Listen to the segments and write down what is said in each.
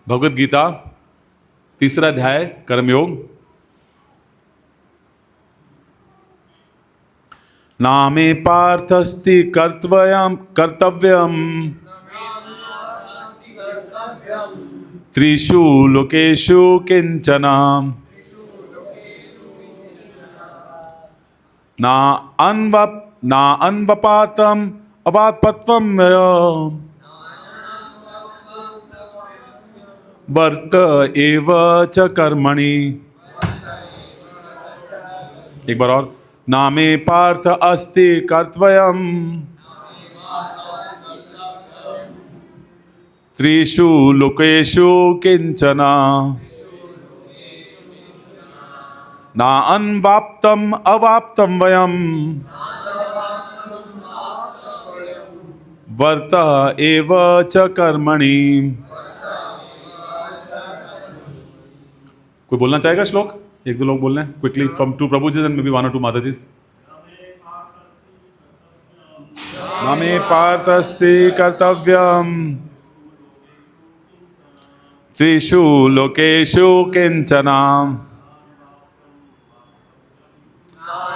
भगवद गीता 3रा अध्याय कर्मयोग। नामे पार्थस्ति कर्तव्यम त्रिषु लोकेषु किंचन ना अन्वपातम अवापत्वम वर्त एव च कर्मणि। एक बार और। नामे पार्थ अस्ति कर्तव्यम त्रिषु लोकेषु किंचन ना अन्वाप्तम अवाप्तम वयम वर्त एव च कर्मणि। कोई बोलना चाहेगा श्लोक? एक दो लोग बोल रहे हैं क्विकली फ्रॉम टू प्रभुजीज एंड मे बी 1 or 2 माताजीज। नामे पार्थस्ति कर्तव्यम त्रिषु लोकेषु किंचन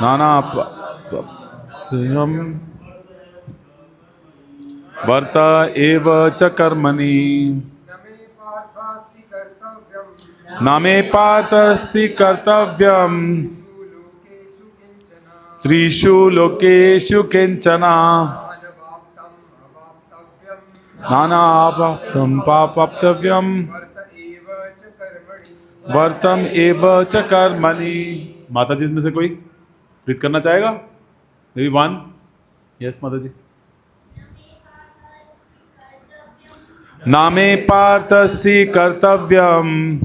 नाना वर्त एव च कर्मणि। नामे पार्थस्ति कर्तव्यम त्रिषु लोकेषु किंचन नानावाप्तम पापव्यम वर्तम एव च कर्मणि। माता जी में से कोई रीड करना चाहेगा? मे बी 1। यस माता जी। नामे पार्थस्ति कर्तव्यम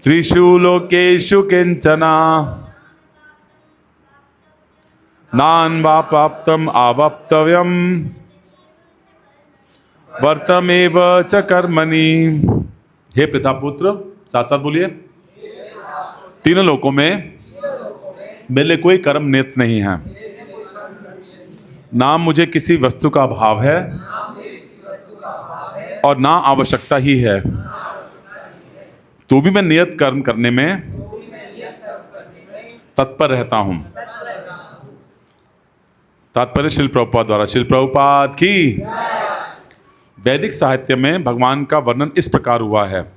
त्रिषु लोकेषु किंचन नान्वाप्तम अवाप्तव्यम वर्तमेव च कर्मणि। हे पिता पुत्र, साथ साथ बोलिए। तीनों लोकों में मेरे लिए कोई कर्म नियत नहीं है, ना मुझे किसी वस्तु का अभाव है और ना आवश्यकता ही है, तो भी मैं नियत कर्म करने में तत्पर रहता हूं। तात्पर्य शिल प्रभुपाद द्वारा। शिल प्रभुपाद की। वैदिक साहित्य में भगवान का वर्णन इस प्रकार हुआ है। तो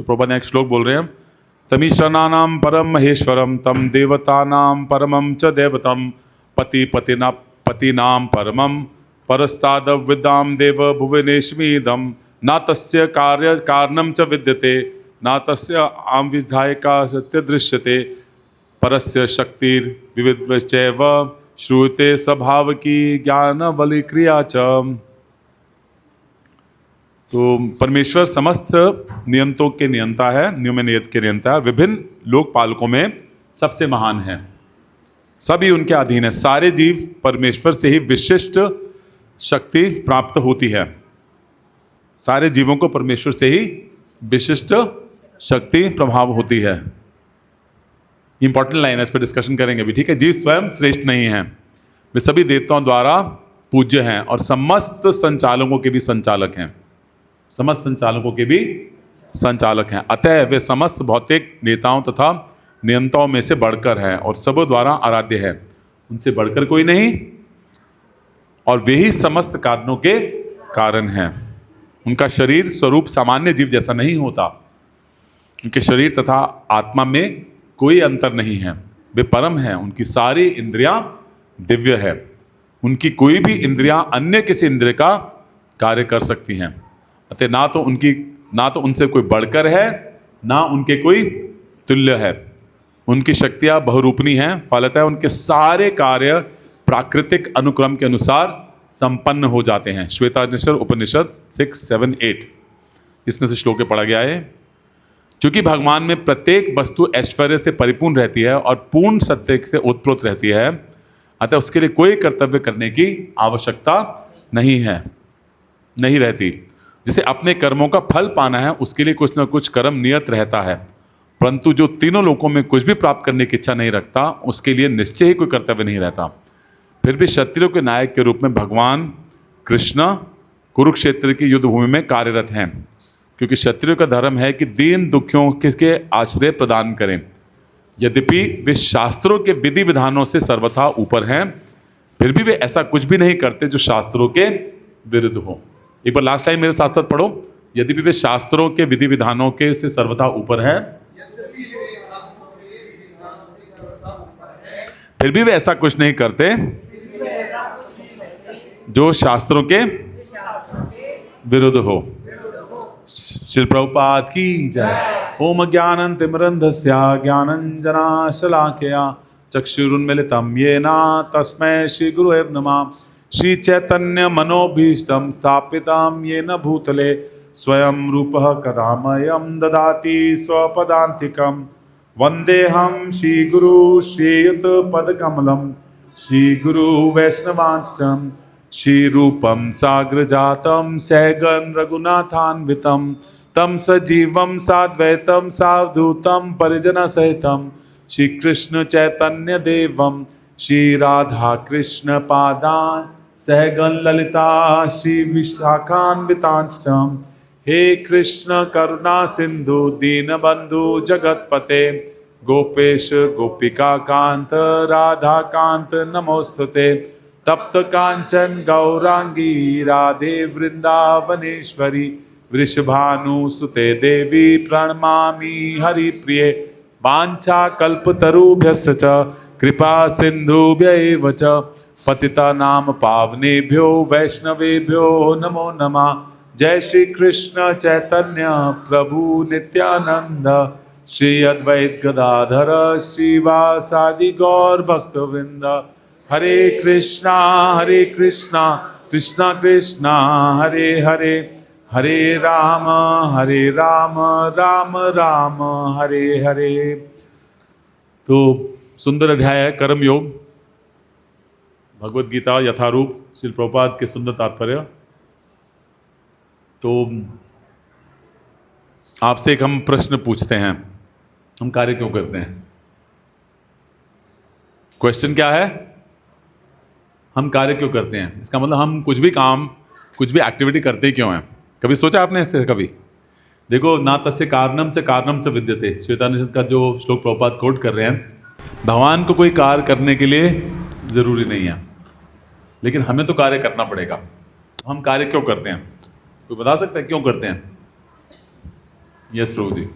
प्रभुपाद ने एक श्लोक बोल रहे हैं। तमीश्वरानाम परम महेश्वरम तम देवतानाम परमम च देवतम पतिनाम परमम परस्ताद विद्याम देव भुवनेश्मीदम ना तस्य कार्य कारणम च विद्यते ना तस्य आम विधायका सत्य दृश्यते परस्य शक्तिर विविधश्चैव श्रूयते स्वभाव की ज्ञान बलि क्रिया च। तो परमेश्वर समस्त नियंतों के नियंता है, नियम नियत के नियंता है। विभिन्न लोकपालकों में सबसे महान है, सभी उनके अधीन है। सारे जीव परमेश्वर से ही विशिष्ट शक्ति प्राप्त होती है। सारे जीवों को परमेश्वर से ही विशिष्ट शक्ति प्रभाव होती है। इंपॉर्टेंट लाइन है, इस पर डिस्कशन करेंगे भी, ठीक है। जीव स्वयं श्रेष्ठ नहीं है, वे सभी देवताओं द्वारा पूज्य हैं और समस्त संचालकों के भी संचालक हैं। समस्त संचालकों के भी संचालक हैं। अतः वे समस्त भौतिक नेताओं तथा नियंताओं में से बढ़कर है और सबों द्वारा आराध्य है। उनसे बढ़कर कोई नहीं और वे ही समस्त कारणों के कारण हैं। उनका शरीर स्वरूप सामान्य जीव जैसा नहीं होता। उनके शरीर तथा आत्मा में कोई अंतर नहीं है। वे परम हैं। उनकी सारी इंद्रियां दिव्य है। उनकी कोई भी इंद्रियां अन्य किसी इंद्रिय का कार्य कर सकती हैं। अतः ना तो उनसे कोई बढ़कर है, ना उनके कोई तुल्य है। उनकी शक्तियां बहुरूपनी हैं। फलतः उनके सारे कार्य प्राकृतिक अनुक्रम के अनुसार संपन्न हो जाते हैं। श्वेतानिषद उपनिषद 6, 7, 8 इसमें से श्लोक पढ़ा गया है। क्योंकि भगवान में प्रत्येक वस्तु ऐश्वर्य से परिपूर्ण रहती है और पूर्ण सत्य से ओतप्रोत रहती है, अतः उसके लिए कोई कर्तव्य करने की आवश्यकता नहीं रहती। जिसे अपने कर्मों का फल पाना है उसके लिए कुछ न कुछ कर्म नियत रहता है, परंतु जो तीनों लोकों में कुछ भी प्राप्त करने की इच्छा नहीं रखता उसके लिए निश्चय ही कोई कर्तव्य नहीं रहता। फिर भी क्षत्रियों के नायक के रूप में भगवान कृष्ण कुरुक्षेत्र की युद्ध भूमि में कार्यरत हैं, क्योंकि क्षत्रियों का धर्म है कि दीन दुखियों के आश्रय प्रदान करें। यद्यपि वे शास्त्रों के विधि विधानों से सर्वथा ऊपर हैं, फिर भी वे ऐसा कुछ भी नहीं करते जो शास्त्रों के विरुद्ध हो। एक बार लास्ट टाइम मेरे साथ साथ पढ़ो, यद्यपि वे शास्त्रों के विधि विधानों के से सर्वथा ऊपर है, फिर भी वे ऐसा कुछ नहीं करते जो शास्त्रों के विरुद्ध हो। श्री प्रभुपाद की जय। ओम ज्ञानंतिमिरन्धस्य ज्ञानंजनाशलाकया चक्षुरुन्मीलितं येन तस्मै श्री गुरुवे नमः। श्री चैतन्य मनोभीष्टं स्थापितं येन भूतले स्वयं रूपः कदा मह्यं ददाति स्वपदान्तिकं। वन्देऽहं श्री गुरु श्रीयुतपदकमलं श्री गुरु वैष्णवांश्च श्री रूपं साग्रजातं सहगण रघुनाथान्वितं तं सजीवं साद्वैतं सावधूतं परिजनसहितं श्री कृष्ण चैतन्य देवं श्री राधा कृष्ण पादान् सहगण ललिता श्री विशाखान्वितांश्च। हे कृष्ण करुणा सिंधु दीनबंधु जगतपते गोपेश गोपिका कांत राधा कांत नमोस्तुते। तप्त कांचन गौरांगी राधे वृंदावनेश्वरी वृषभानुसुते देवी प्रणमामि हरिप्रिये। वाञ्छा कल्पतरुभ्यश्च च कृपा सिन्धुभ्यैव च पतितानां पावनेभ्यो वैष्णवेभ्यो नमो नमः। जय श्री कृष्ण चैतन्य प्रभु नित्यानंद श्री अद्वैत गदाधर श्रीवासादि गौर भक्तवृंद। हरे कृष्णा कृष्णा कृष्णा हरे हरे हरे राम राम राम हरे हरे। तो सुंदर अध्याय है कर्म योग, भगवत गीता यथारूप श्री प्रभुपाद के सुंदर तात्पर्य। तो आपसे एक हम प्रश्न पूछते हैं, हम कार्य क्यों करते हैं? क्वेश्चन क्या है? हम कार्य क्यों करते हैं? इसका मतलब हम कुछ भी काम, कुछ भी एक्टिविटी करते क्यों हैं? कभी सोचा आपने इससे? कभी देखो, ना तस्य कारणम च विद्यते, श्वेतानिषद का जो श्लोक प्रभुपाद कोट कर रहे हैं, भगवान को कोई कार्य करने के लिए जरूरी नहीं है, लेकिन हमें तो कार्य करना पड़ेगा। हम कार्य क्यों करते हैं? कोई बता सकता है क्यों करते हैं? यस प्रभु जी।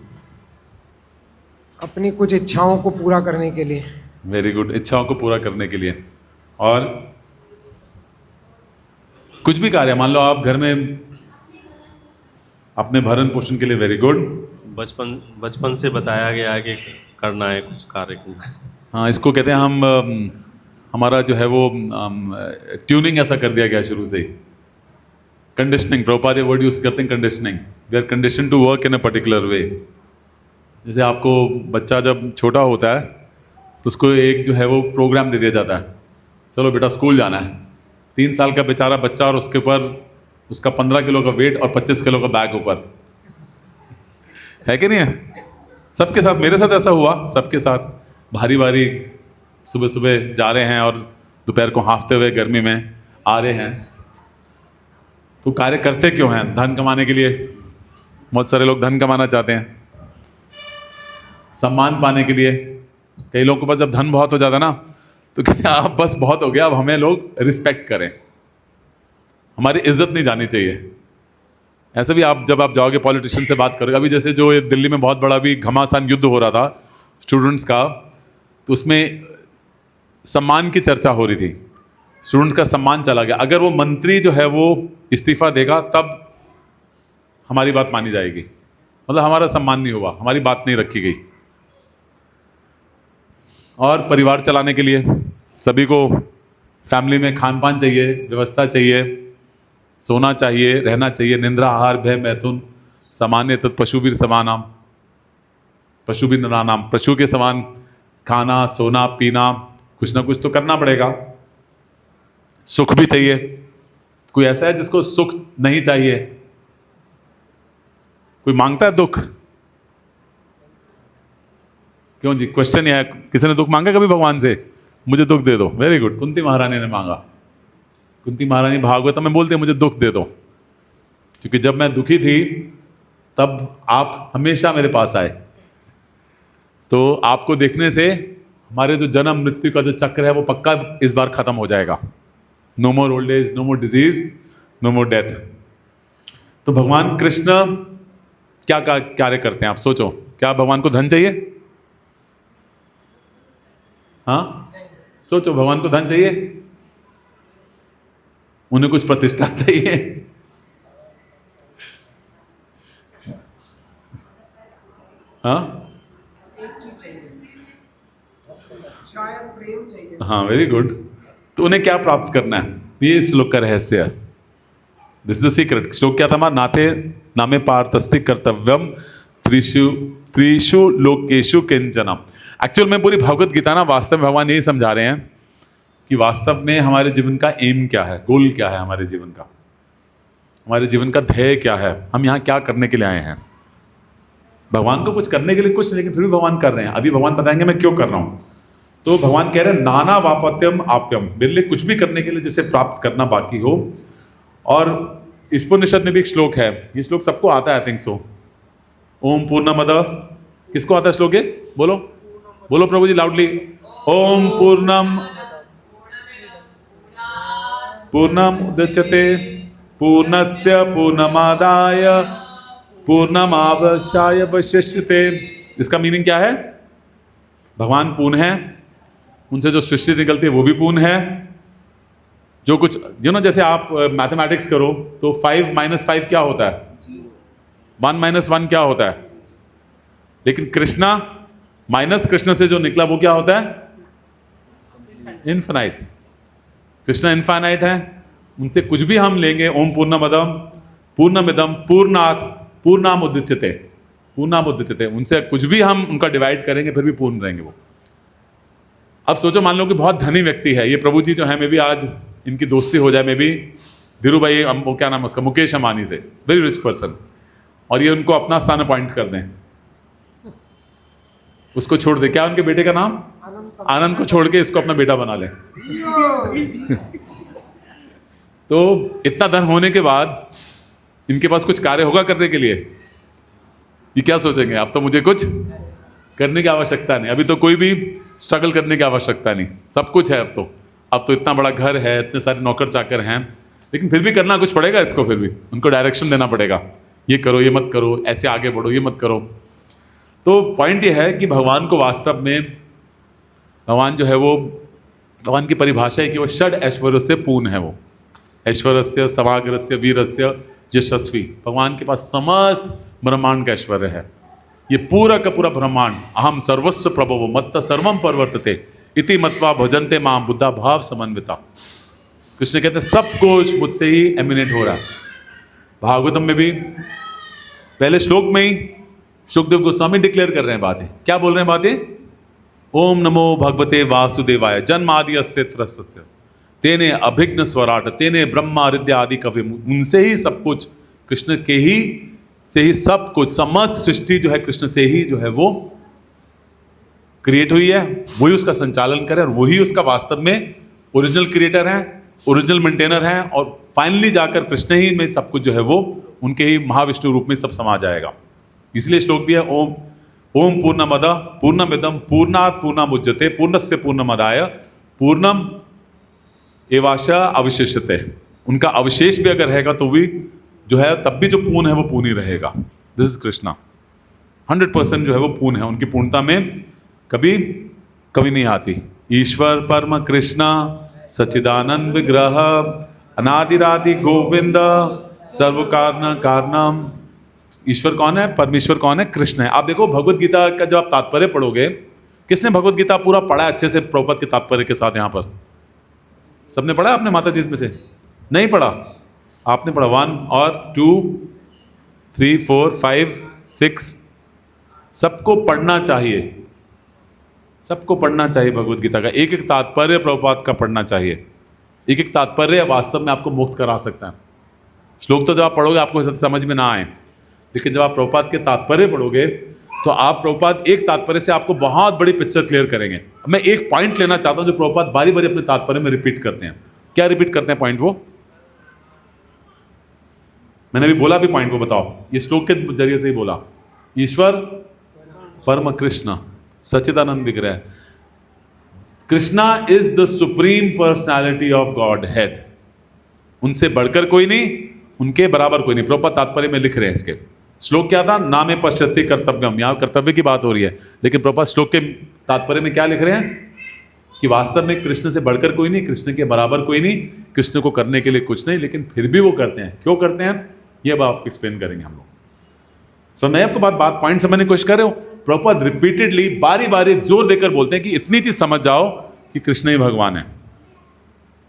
अपनी कुछ इच्छाओं को पूरा करने के लिए। वेरी गुड, इच्छाओं को पूरा करने के लिए। और कुछ भी कार्य, मान लो आप घर में अपने भरण पोषण के लिए, वेरी गुड। बचपन से बताया गया है कि करना है, कुछ कार्य करना है। हाँ, इसको कहते हैं हम, हमारा जो है वो ट्यूनिंग ऐसा कर दिया गया शुरू से ही। कंडीशनिंग, प्रभुपाद वर्ड यूज करते हैं, conditioning. We are condition to work in a particular way. जैसे आपको बच्चा जब छोटा होता है तो उसको एक जो है वो प्रोग्राम दे दिया जाता है, चलो बेटा स्कूल जाना है। 3 साल का बेचारा बच्चा और उसके ऊपर उसका 15 किलो का वेट और 25 किलो का बैग ऊपर है कि नहीं है? सबके साथ, मेरे साथ ऐसा हुआ, सबके साथ भारी भारी सुबह सुबह जा रहे हैं और दोपहर को हाँफते हुए गर्मी में आ रहे हैं। तो कार्य करते क्यों हैं? धन कमाने के लिए। बहुत सारे लोग धन कमाना चाहते हैं, सम्मान पाने के लिए। कई लोगों के पास जब धन बहुत हो जाता ना तो कहते हैं आप बस बहुत हो गया, अब हमें लोग रिस्पेक्ट करें, हमारी इज्जत नहीं जानी चाहिए। ऐसे भी आप जब आप जाओगे पॉलिटिशियन से बात करोगे, अभी जैसे जो ये दिल्ली में बहुत बड़ा भी घमासान युद्ध हो रहा था स्टूडेंट्स का, तो उसमें सम्मान की चर्चा हो रही थी, स्टूडेंट्स का सम्मान चला गया। अगर वो मंत्री जो है वो इस्तीफा देगा तब हमारी बात मानी जाएगी, मतलब हमारा सम्मान नहीं हुआ, हमारी बात नहीं रखी गई। और परिवार चलाने के लिए सभी को फैमिली में खान पान चाहिए, व्यवस्था चाहिए, सोना चाहिए, रहना चाहिए। निंद्रा आहार भय मैथुन सामान्य तत्पशुबीर समानाम, पशुबीर नरानाम, पशु के समान खाना सोना पीना, कुछ ना कुछ तो करना पड़ेगा। सुख भी चाहिए। कोई ऐसा है जिसको सुख नहीं चाहिए? कोई मांगता है दुख? क्यों जी? क्वेश्चन यह है, किसी ने दुख मांगा कभी भगवान से? मुझे दुख दे दो। वेरी गुड, कुंती महारानी ने मांगा। कुंती महारानी भागवत में बोलते हैं मुझे दुख दे दो। क्योंकि जब मैं दुखी थी तब आप हमेशा मेरे पास आए। तो आपको देखने से हमारे जो जन्म मृत्यु का जो चक्र है वो पक्का इस बार खत्म हो जाएगा। नो मोर ओल्ड एज, नो मोर डिजीज, नो मोर डेथ। तो भगवान कृष्ण क्या कार्य करते हैं आप सोचो। क्या भगवान को धन चाहिए? हाँ, सोचो, भगवान को धन चाहिए? उन्हें कुछ प्रतिष्ठा चाहिए? हाँ, एक चीज चाहिए, शायद प्रेम चाहिए। हाँ, वेरी गुड। तो उन्हें क्या प्राप्त करना है, ये श्लोक का रहस्य है। This is the secret. श्लोक क्या था हमारा? नाथे नामे पार्थस्ति कर्तव्यम त्रिषु त्रिषु लोकेषु किंचन। एक्चुअल में पूरी भगवत गीता ना वास्तव में भगवान यही समझा रहे हैं कि वास्तव में हमारे जीवन का एम क्या है, गोल क्या है, हमारे जीवन का, हमारे जीवन का ध्येय क्या है, हम यहाँ क्या करने के लिए आए हैं। भगवान को कुछ करने के लिए कुछ नहीं, लेकिन फिर भी भगवान कर रहे हैं। अभी भगवान बताएंगे मैं क्यों कर रहा हूँ। तो भगवान कह रहे हैं नाना वापत्यम आप्यम, मेरे लिए कुछ भी करने के लिए जिसे प्राप्त करना बाकी हो। और उपनिषद में भी एक श्लोक है, ये श्लोक सबको आता है आई थिंक सो। ओम पूर्णमद, किसको आता है श्लोक ये? बोलो बोलो प्रभु जी लाउडली। ओम पूर्णम पूर्णम उदच्यते पूर्णस्य पूर्णमादाय पूर्णमावस्याय वशिष्यते। इसका मीनिंग क्या है? भगवान पूर्ण है, उनसे जो सृष्टि निकलती है वो भी पूर्ण है। जो कुछ जैसे आप मैथमेटिक्स करो तो 5 - 5 क्या होता है? 1 - 1 क्या होता है? लेकिन कृष्णा माइनस कृष्ण से जो निकला वो क्या होता है? इन्फिनाइट। कृष्णा इन्फाइनाइट है, उनसे कुछ भी हम लेंगे। ओम पूर्णमदम पूर्णमिदम पूर्णात् पूर्णामुदच्यते पूर्णामुदच्यते, उनसे कुछ भी हम उनका डिवाइड करेंगे फिर भी पूर्ण रहेंगे वो। अब सोचो, मान लो कि बहुत धनी व्यक्ति है, ये प्रभु जी जो है, मे भी आज इनकी दोस्ती हो जाए, मे भी धीरू भाई, वो क्या नाम है उसका, मुकेश अंबानी से, वेरी रिच पर्सन, और ये उनको अपना सन अपॉइंट कर दें, उसको छोड़ दे, क्या उनके बेटे का नाम? आनंद को छोड़ के इसको अपना बेटा बना ले। तो इतना धन होने के बाद इनके पास कुछ कार्य होगा करने के लिए? ये क्या सोचेंगे, अब तो मुझे कुछ करने की आवश्यकता नहीं, अभी तो कोई भी स्ट्रगल करने की आवश्यकता नहीं, सब कुछ है। अब तो इतना बड़ा घर है, इतने सारे नौकर चाकर हैं, लेकिन फिर भी करना कुछ पड़ेगा इसको, फिर भी उनको डायरेक्शन देना पड़ेगा, ये करो, ये मत करो, ऐसे आगे बढ़ो, ये मत करो। तो पॉइंट ये है कि भगवान को वास्तव में, भगवान जो है वो, भगवान की परिभाषा है कि वो षड ऐश्वर्य से पूर्ण है। वो ऐश्वर्यस्य समाग्रस्य वीरस्य यशस्वी, भगवान के पास समस्त ब्रह्मांड का ऐश्वर्य है। ये पूरा का पूरा ब्रह्मांड, अहम सर्वस्व प्रभवो मत्त सर्वम परवर्तते इति मत्वा भजन्ते मां बुद्धा भाव समन्विता। कृष्ण कहते हैं सब कुछ मुझसे ही एमिनेट हो रहा है। भागवतम में भी पहले श्लोक में ही सुखदेव गोस्वामी डिक्लेयर कर रहे हैं बातें। क्या बोल रहे हैं बातें? ओम नमो भगवते वासुदेवाय जन्मादियस्य त्रस्तस्य तेने अभिघ्न स्वराट तेने ब्रह्मा हृदय आदि कवि। उनसे ही सब कुछ, कृष्ण के ही से ही सब कुछ, समस्त सृष्टि जो है कृष्ण से ही जो है वो क्रिएट हुई है, वही उसका संचालन करे, और वही उसका वास्तव में ओरिजिनल क्रिएटर है, ओरिजिनल मेंटेनर है, और फाइनली जाकर कृष्ण ही में सब कुछ जो है वो उनके ही महाविष्णु रूप में सब समा जाएगा। इसलिए श्लोक भी है ओम ओम पूर्णमद पूर्णमिदम पूर्णात् पूर्णमुदच्यते पूर्णस्य पूर्णमदाय पूर्णम एवाश अवशिष्यते। उनका अवशेष भी अगर रहेगा तो भी जो है तब भी जो पूर्ण है वो पूर्ण ही रहेगा। दिस इज कृष्णा, 100% जो है वो पूर्ण है, उनकी पूर्णता में कभी कभी नहीं आती। ईश्वर परम कृष्णा सच्चिदानंद विग्रह अनादिरादि गोविंद सर्व कारण कारणम। ईश्वर कौन है? परमेश्वर कौन है? कृष्ण है। आप देखो भगवत गीता का जब आप तात्पर्य पढ़ोगे, किसने भगवत गीता पूरा पढ़ा है अच्छे से प्रभुपद के तात्पर्य के साथ? यहाँ पर सबने पढ़ा? आपने माता जी में से नहीं पढ़ा? आपने पढ़ा 1 और 2 3 4 5 6, सबको पढ़ना चाहिए, सबको पढ़ना चाहिए भगवत गीता का। एक एक तात्पर्य प्रभुपाद का पढ़ना चाहिए। एक एक तात्पर्य वास्तव में आपको मुक्त करा सकता है। श्लोक तो जब आप पढ़ोगे आपको समझ में ना आए, लेकिन जब आप प्रभुपाद के तात्पर्य पढ़ोगे तो आप प्रभुपाद एक तात्पर्य से आपको बहुत बड़ी पिक्चर क्लियर करेंगे। मैं एक पॉइंट लेना चाहता हूं जो प्रभुपाद बारी बारी अपने तात्पर्य में रिपीट करते हैं। क्या रिपीट करते हैं पॉइंट? वो मैंने अभी बोला भी पॉइंट को, बताओ, ये श्लोक के जरिए से ही बोला। ईश्वर परम कृष्ण सच्चिदानंद विग्रह, Krishna is the supreme personality of God head. उनसे बढ़कर कोई नहीं, उनके बराबर कोई नहीं। प्रभुपाद तात्पर्य में लिख रहे हैं इसके। श्लोक क्या था? नामे पश्यति कर्तव्यम, यहाँ कर्तव्य की बात हो रही है, लेकिन प्रभुपाद श्लोक के तात्पर्य में क्या लिख रहे हैं कि वास्तव में कृष्ण से बढ़कर कोई नहीं, कृष्ण के बराबर कोई नहीं, कृष्ण को करने के लिए कुछ नहीं, लेकिन फिर भी वो करते हैं। क्यों करते हैं ये अब आप एक्सप्लेन करेंगे हम लोग। सो मैं आपको बात पॉइंट समझने की कोशिश कर रहे हो। प्रभुपाद रिपीटेडली बारी बारी जोर देकर बोलते हैं कि इतनी चीज समझ जाओ कि कृष्ण ही भगवान है।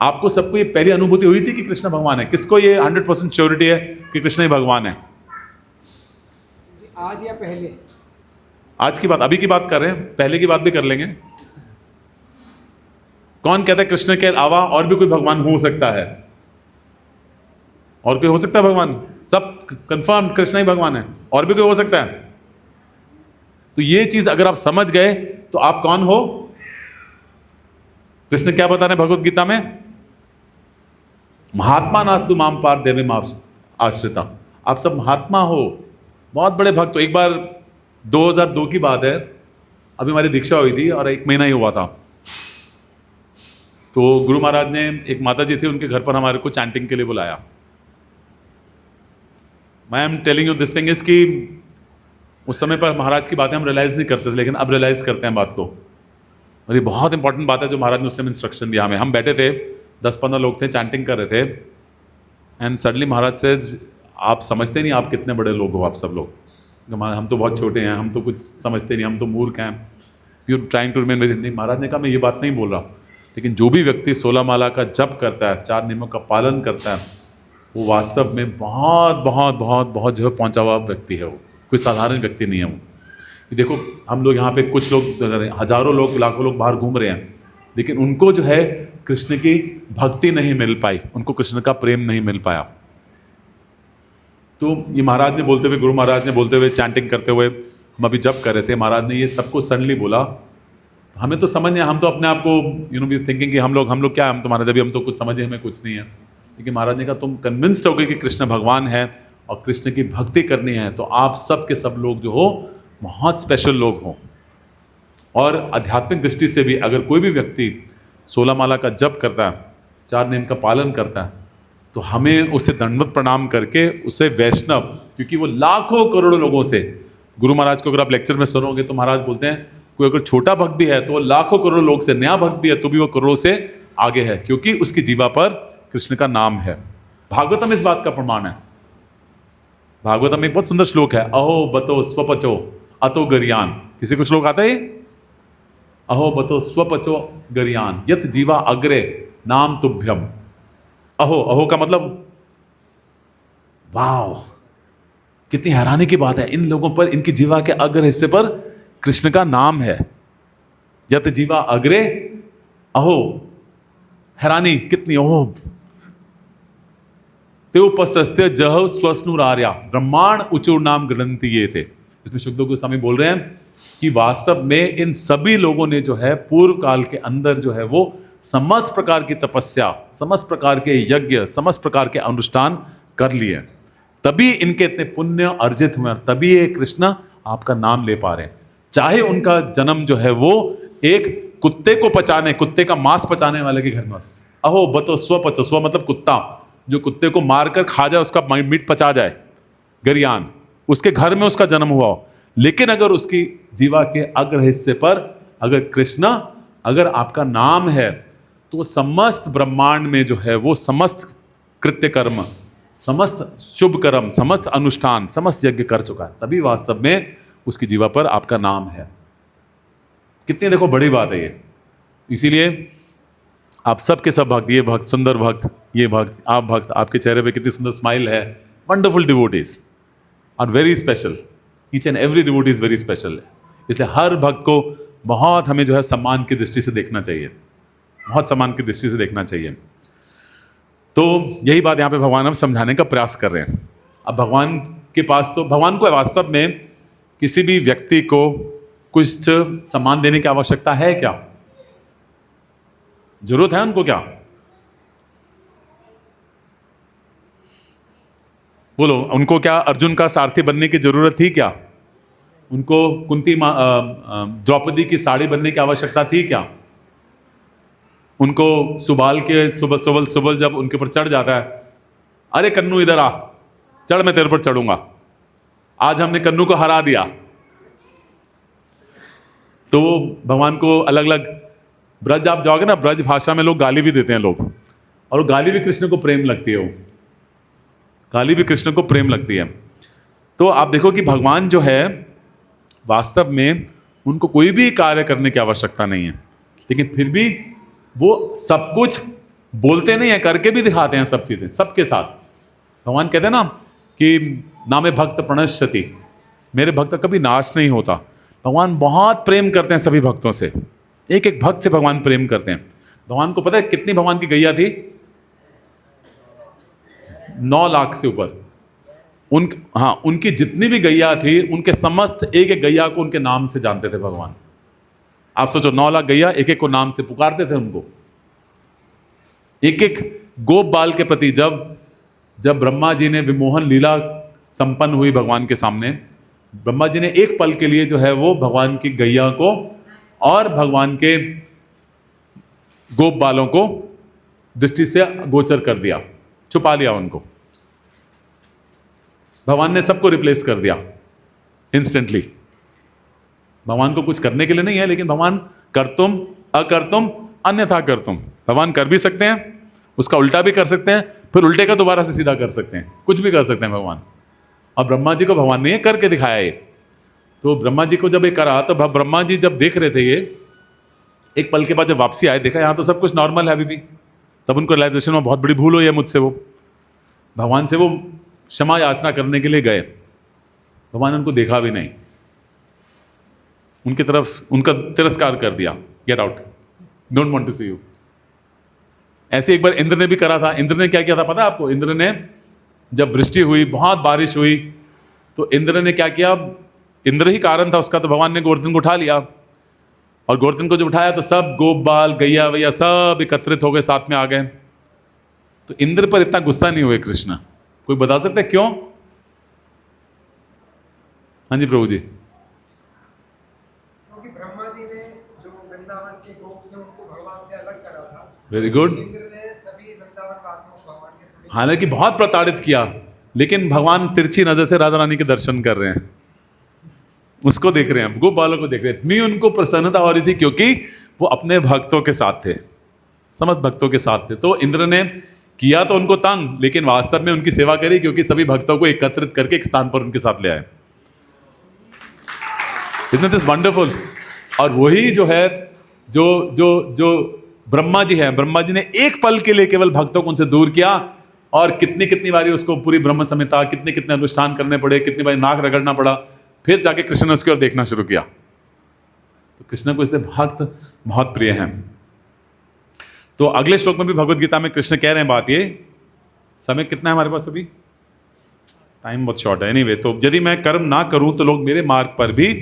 आपको सबको ये पहली अनुभूति हुई थी कि कृष्ण भगवान है? किसको ये 100% श्योरिटी है कि कृष्ण ही भगवान है? आज या पहले? आज की बात, अभी की बात कर रहे हैं, पहले की बात भी कर लेंगे। कौन कहता है कृष्ण के अलावा और भी कोई भगवान हो सकता है? और कोई हो सकता है भगवान? सब कंफर्म कृष्ण ही भगवान है, और भी कोई हो सकता है? तो ये चीज अगर आप समझ गए तो आप कौन हो? कृष्ण क्या बता रहे हैं भगवत गीता में? महात्मा नास्तु माम पार देवे आश्रिता। आप सब महात्मा हो, बहुत बड़े भक्त हो। एक बार 2002 की बात है, अभी हमारी दीक्षा हुई थी और 1 महीना ही हुआ था, तो गुरु महाराज ने, एक माता जी थी, उनके घर पर हमारे को चैंटिंग के लिए बुलाया। मैं am telling you this thing is कि उस समय पर महाराज की बातें हम रियलाइज नहीं करते थे, लेकिन अब रियलाइज करते हैं बात को। और ये बहुत इंपॉर्टेंट बात है जो महाराज ने उस टाइम इंस्ट्रक्शन दिया हमें। हम बैठे थे, 10-15 लोग थे, चैंटिंग कर रहे थे, एंड सडनली महाराज सेज, आप समझते नहीं आप कितने बड़े लोग हो, आप सब लोग। हम तो बहुत छोटे हैं, हम तो कुछ समझते नहीं, हम तो मूर्ख हैं, you trying to remain very. नहीं, महाराज ने कहा मैं ये बात नहीं बोल रहा, लेकिन जो भी व्यक्ति 16 माला का जप करता है, 4 नियमों का पालन करता है, वो वास्तव में बहुत बहुत बहुत बहुत जो है पहुंचा हुआ व्यक्ति है। वो कोई साधारण व्यक्ति नहीं है वो। देखो हम लोग यहाँ पे कुछ लोग, हजारों लोग, लाखों लोग बाहर घूम रहे हैं, लेकिन उनको जो है कृष्ण की भक्ति नहीं मिल पाई, उनको कृष्ण का प्रेम नहीं मिल पाया। तो ये महाराज ने बोलते हुए, गुरु महाराज ने बोलते हुए, चैंटिंग करते हुए, हम अभी जप कर रहे थे, महाराज ने ये सबको सडनली बोला। तो हमें तो समझ नहीं, हम तो अपने आप को यू नो वी थिंकिंग कि हम लोग क्या, हम तुम्हारे जब हम तो कुछ समझे, हमें कुछ नहीं है। लेकिन महाराज ने कहा तुम कन्विंस्ड हो गए कि कृष्ण भगवान है और कृष्ण की भक्ति करनी है, तो आप सब के सब लोग जो हो बहुत स्पेशल लोग हों। और आध्यात्मिक दृष्टि से भी अगर कोई भी व्यक्ति 16 माला का जप करता है, 4 नियम का पालन करता है, तो हमें उसे दंडवत प्रणाम करके उसे वैष्णव, क्योंकि वो लाखों करोड़ों लोगों से, गुरु महाराज को अगर आप लेक्चर में सुनोगे तो महाराज बोलते हैं कोई अगर छोटा भक्त भी है तो वो लाखों करोड़ों लोग से, नया भक्त भी है तो भी वो करोड़ों से आगे है, क्योंकि उसकी जीवा पर कृष्ण का नाम है। भागवतम इस बात का प्रमाण है। भागवतम में एक बहुत सुंदर श्लोक है, अहो बतो स्वपचो अतो गरियान। किसी को श्लोक आता है? अहो बतो स्वपचो गरियान यत जीवा अग्रे नाम तुभ्यम। अहो, अहो का मतलब वाव, कितनी हैरानी की बात है, इन लोगों पर, इनकी जीवा के अग्र हिस्से पर कृष्ण का नाम है। यत जीवा अग्रे, अहो, हैरानी कितनी, ओह ते उपस्थित जह स्वस्नुरार्या ब्रह्मांड उचूर नाम ग्रंथि ये थे। इसमें शुद्धो गोस्वामी बोल रहे हैं कि वास्तव में इन सभी लोगों ने जो है पूर्व काल के अंदर जो है वो समस्त प्रकार की तपस्या, समस्त प्रकार के यज्ञ, समस्त प्रकार के अनुष्ठान कर लिए, तभी इनके इतने पुण्य अर्जित हुए, तभी ये कृष्ण आपका नाम ले पा रहे हैं। चाहे उनका जन्म जो है वो एक कुत्ते को पचाने, कुत्ते का मांस पचाने वाले के घर में, अहो बतो स्व पचो, स्व मतलब कुत्ता, जो कुत्ते को मारकर खा जाए, उसका मीट पचा जाए, गरियान, उसके घर में उसका जन्म हुआ हो। लेकिन अगर उसकी जीवा के अग्र हिस्से पर अगर कृष्ण, अगर आपका नाम है, तो समस्त ब्रह्मांड में जो है वो समस्त कृत्य कर्म, समस्त शुभ कर्म, समस्त अनुष्ठान, समस्त यज्ञ कर चुका है, तभी वास्तव में उसकी जीवा पर आपका नाम है। कितनी देखो बड़ी बात है ये। इसीलिए आप सब के सब भक्त, ये भक्त, सुंदर भक्त, ये भक्त, आप भक्त, आपके चेहरे पे कितनी सुंदर स्माइल है, वंडरफुल डिवोटीज और very special, each and every devotee is very special. इसलिए हर भक्त को बहुत हमें जो है सम्मान की दृष्टि से देखना चाहिए, बहुत सम्मान की दृष्टि से देखना चाहिए। तो यही बात यहाँ पे भगवान हम समझाने का प्रयास कर रहे हैं। अब भगवान के पास तो, भगवान को वास्तव में किसी भी व्यक्ति को कुछ सम्मान देने की आवश्यकता है क्या? जरूरत है उनको क्या? बोलो, उनको क्या अर्जुन का सारथी बनने की जरूरत थी क्या? उनको द्रौपदी की साड़ी बनने की आवश्यकता थी क्या? उनको सुबाल के सुबल जब उनके ऊपर चढ़ जाता है, अरे कन्नू इधर आ, चढ़, मैं तेरे ऊपर चढ़ूंगा, आज हमने कन्नू को हरा दिया। तो भगवान को अलग अलग, ब्रज आप जाओगे ना, ब्रज भाषा में लोग गाली भी देते हैं लोग, और वो गाली भी कृष्ण को प्रेम लगती है, वो गाली भी कृष्ण को प्रेम लगती है। तो आप देखो कि भगवान जो है वास्तव में उनको कोई भी कार्य करने की आवश्यकता नहीं है, लेकिन फिर भी वो सब कुछ बोलते नहीं है, करके भी दिखाते हैं सब चीजें सबके साथ। भगवान कहते हैं ना कि ना में भक्त प्रणश्यति, मेरे भक्त कभी नाश नहीं होता। भगवान बहुत प्रेम करते हैं सभी भक्तों से, एक एक भक्त से भगवान प्रेम करते हैं। भगवान को पता है कितनी भगवान की गैया थी? 9 लाख से ऊपर। उनकी जितनी भी गैया थी, उनके समस्त एक एक गैया को उनके नाम से जानते थे भगवान। आप सोचो, 9 लाख गैया, एक एक को नाम से पुकारते थे उनको। एक एक गोप बाल के प्रति जब ब्रह्मा जी ने विमोहन लीला संपन्न हुई भगवान के सामने, ब्रह्मा जी ने एक पल के लिए जो है वो भगवान की गैया को और भगवान के गोप बालों को दृष्टि से गोचर कर दिया, छुपा लिया उनको। भगवान ने सबको रिप्लेस कर दिया इंस्टेंटली। भगवान को कुछ करने के लिए नहीं है, लेकिन भगवान कर्तुम अकर्तुम अन्यथा कर्तुम, भगवान कर भी सकते हैं, उसका उल्टा भी कर सकते हैं, फिर उल्टे का दोबारा से सीधा कर सकते हैं, कुछ भी कर सकते हैं भगवान। और ब्रह्मा जी को भगवान ने ये करके दिखाया ये। तो ब्रह्मा जी को जब ये करा, तो ब्रह्मा जी जब देख रहे थे ये, एक पल के बाद जब वापसी आए, देखा यहाँ तो सब कुछ नॉर्मल है अभी भी, तब उनको रियलाइजेशन में बहुत बड़ी भूल हुई है मुझसे। वो भगवान से वो क्षमा याचना करने के लिए गए, भगवान ने उनको देखा भी नहीं, उनकी तरफ उनका तिरस्कार कर दिया, get out, don't want to see you. ऐसे एक बार इंद्र ने भी करा था। इंद्र ने क्या किया था पता है आपको? इंद्र ने जब वृष्टि हुई, बहुत बारिश हुई, तो इंद्र ने क्या किया, इंद्र ही कारण था उसका, तो भगवान ने गोवर्धन को उठा लिया, और गोवर्धन को जब उठाया तो सब गोप बाल गैया वैया सब एकत्रित हो गए, साथ में आ गए। तो इंद्र पर इतना गुस्सा नहीं हुए कृष्ण। कोई बता सकता है क्यों? हाँ जी प्रभु जी। क्योंकि ब्रह्मा जी ने जो वृंदावन के गोप थे उनको भगवान से अलग करा था। Very good. इंद्र ने सभी वृंदावन वासियों को भगवान के सभी, हालांकि बहुत प्रताड़ित किया, लेकिन भगवान तिरछी नजर से राधा रानी के दर्शन कर रहे हैं, उसको देख रहे हैं, गोप बालों को देख रहे हैं। इतनी उनको प्रसन्नता हो रही थी क्योंकि वो अपने भक्तों के साथ थे, समस्त भक्तों के साथ थे। तो इंद्र ने किया तो उनको तंग, लेकिन वास्तव में उनकी सेवा करी, क्योंकि सभी भक्तों को एकत्रित करके एक स्थान पर उनके साथ ले आए। Isn't this wonderful? और वही जो है जो जो जो ब्रह्मा जी है, ब्रह्मा जी ने एक पल के लिए केवल भक्तों को उनसे दूर किया, और कितनी कितनी बारी उसको पूरी ब्रह्म संहिता, कितने कितने अनुष्ठान करने पड़े, कितनी बारी नाक रगड़ना पड़ा, फिर जाके कृष्ण ने उसकी ओर देखना शुरू किया। तो कृष्ण को इसलिए भक्त बहुत प्रिय हैं। तो अगले श्लोक में भी भगवत गीता में कृष्ण कह रहे हैं बात ये। समय कितना है हमारे पास अभी? टाइम बहुत शॉर्ट है। एनीवे, तो यदि मैं कर्म ना करूं तो लोग मेरे मार्ग पर भी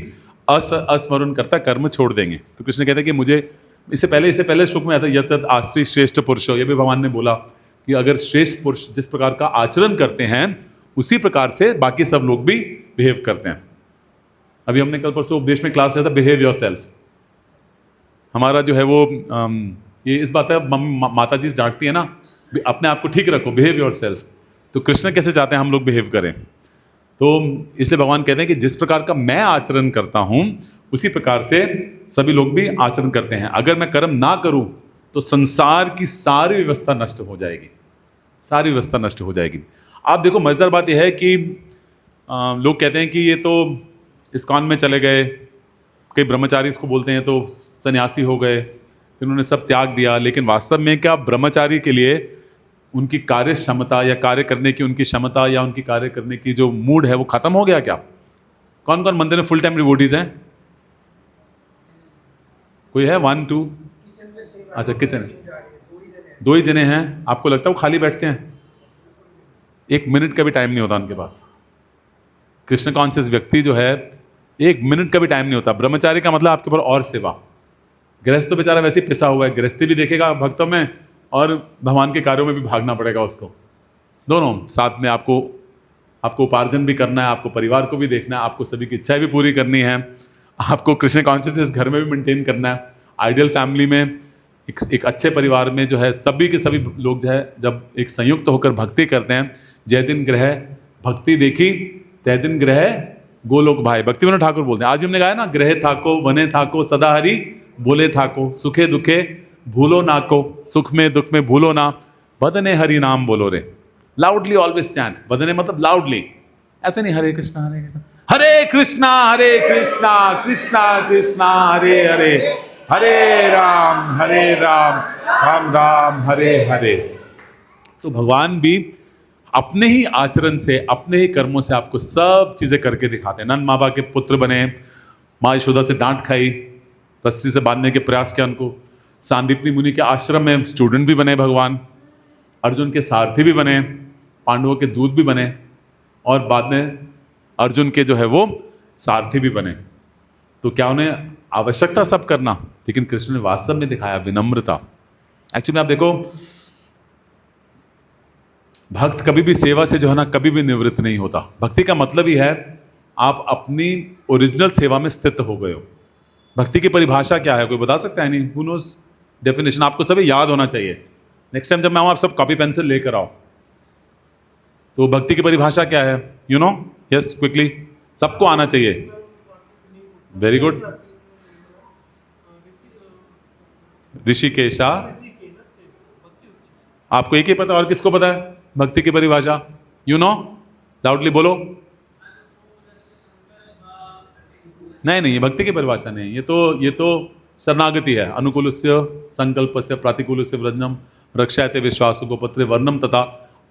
अस्मरण करता कर्म छोड़ देंगे। तो कृष्ण कहते हैं कि मुझे इससे पहले श्लोक में आता है यत आश्री श्रेष्ठ पुरुषो, ये भी भगवान ने बोला कि अगर श्रेष्ठ पुरुष जिस प्रकार का आचरण करते हैं उसी प्रकार से बाकी सब लोग भी बिहेव करते हैं। अभी हमने कल परसों उपदेश में क्लास लिया था, बिहेव योर सेल्फ। हमारा जो है वो ये इस बात है, माता जी डांटती है ना, अपने आप को ठीक रखो, बिहेव योर सेल्फ। तो कृष्ण कैसे चाहते हैं हम लोग बिहेव करें? तो इसलिए भगवान कहते हैं कि जिस प्रकार का मैं आचरण करता हूं उसी प्रकार से सभी लोग भी आचरण करते हैं। अगर मैं कर्म ना करूं तो संसार की सारी व्यवस्था नष्ट हो जाएगी, सारी व्यवस्था नष्ट हो जाएगी। आप देखो, मजेदार बात यह है कि लोग कहते हैं कि ये तो इस्कॉन में चले गए, कई ब्रह्मचारी इसको बोलते हैं, तो सन्यासी हो गए, इन्होंने सब त्याग दिया। लेकिन वास्तव में क्या ब्रह्मचारी के लिए उनकी कार्य क्षमता या कार्य करने की उनकी क्षमता या उनकी कार्य करने की जो मूड है वो खत्म हो गया क्या? कौन कौन मंदिर में फुल टाइम डिवोटीज हैं? कोई है? 1 2? किचन में सेवा, अच्छा, किचन है, जा रही है, 2 ही जने हैं। 2 ही जने हैं। आपको लगता है वो खाली बैठते हैं? 1 मिनट का भी टाइम नहीं होता उनके पास। कृष्ण कॉन्शियस व्यक्ति जो है 1 मिनट का भी टाइम नहीं होता। ब्रह्मचारी का मतलब आपके ऊपर और सेवा। गृहस्थ तो बेचारा वैसे ही पिसा हुआ है, गृहस्थी भी देखेगा भक्तों में और भगवान के कार्यों में भी भागना पड़ेगा उसको, दोनों साथ में आपको आपको उपार्जन भी करना है, आपको परिवार को भी देखना है, आपको सभी की इच्छाएं भी पूरी करनी है, आपको कृष्ण कॉन्शियसनेस घर में भी मेंटेन करना है। आइडियल फैमिली में, एक अच्छे परिवार में जो है सभी के सभी लोग जो है जब एक संयुक्त होकर भक्ति करते हैं, जय दिन ग्रह भक्ति देखी तय दिन ग्रह गोलोक भाई, भक्ति विनोद ठाकुर बोलते हैं। आज हमने गाया ना, ग्रह थाको वने थाको सदा हरि बोले थाको, सुखे दुखे भूलो ना को, सुख में दुख में भूलो ना, बदने हरि नाम बोलो रे। लाउडली ऑलवेज चैंट, बदने मतलब लाउडली, ऐसे नहीं हरे कृष्णा हरे कृष्णा हरे कृष्णा हरे कृष्णा कृष्णा कृष्णा हरे हरे, हरे राम राम राम हरे हरे। तो भगवान भी अपने ही आचरण से, अपने ही कर्मों से आपको सब चीजें करके दिखाते हैं। नंद माँ बाप के पुत्र बने, माँ यशोदा से डांट खाई, रस्सी से बांधने के प्रयास किया उनको, सांदीपनी मुनि के आश्रम में स्टूडेंट भी बने भगवान, अर्जुन के सारथी भी बने, पांडवों के दूत भी बने, और बाद में अर्जुन के जो है वो सारथी भी बने। तो क्या उन्हें आवश्यकता सब करना, लेकिन कृष्ण ने वास्तव में दिखाया विनम्रता। एक्चुअली आप देखो, भक्त कभी भी सेवा से जो है ना कभी भी निवृत्त नहीं होता। भक्ति का मतलब ही है आप अपनी ओरिजिनल सेवा में स्थित हो गए हो। भक्ति की परिभाषा क्या है, कोई बता सकता है? नहीं, हु नोज डेफिनेशन? आपको सभी याद होना चाहिए। नेक्स्ट टाइम जब मैं आऊँ आप सब कॉपी पेंसिल लेकर आओ। तो भक्ति की परिभाषा क्या है? यू नो, यस क्विकली, सबको आना चाहिए। Very good. ऋषिकेशा, आपको एक ही पता, और किसको पता है भक्ति की परिभाषा? यू नो, लाउडली बोलो। नहीं, ये भक्ति की परिभाषा नहीं, ये तो शरणागति है। अनुकूलस्य संकल्पस्य प्रातिकूलस्य व्रजनम रक्षायते विश्वास गोपत्रे वर्णम तथा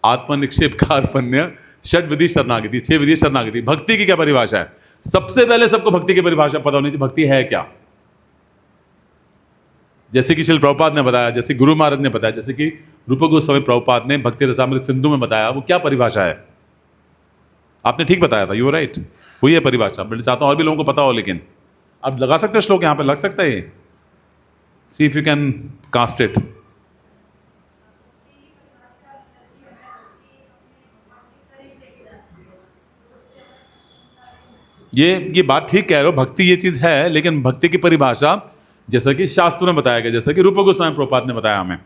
आत्मनिक्षेप कार्पण्य षड विधि शरणागति, 6 विधि शरणागति। भक्ति की क्या परिभाषा है? सबसे पहले सबको भक्ति की परिभाषा पता होनी चाहिए। भक्ति है क्या? जैसे कि श्रील प्रभुपाद ने बताया, जैसे गुरु महाराज ने बताया, जैसे कि रूप गोस्वामी प्रभुपाद ने भक्ति रसामृत सिंधु में बताया, वो क्या परिभाषा है? आपने ठीक बताया था, यू राइट, वही है परिभाषा। मैं चाहता हूं और भी लोगों को पता हो, लेकिन आप लगा सकते हो श्लोक, यहां पे लग सकता है ये, see if you can cast it. ये बात ठीक कह रहे हो, भक्ति ये चीज है, लेकिन भक्ति की परिभाषा जैसा कि शास्त्र में बताया गया, जैसा कि रूप गोस्वामी प्रभुपाद ने बताया हमें,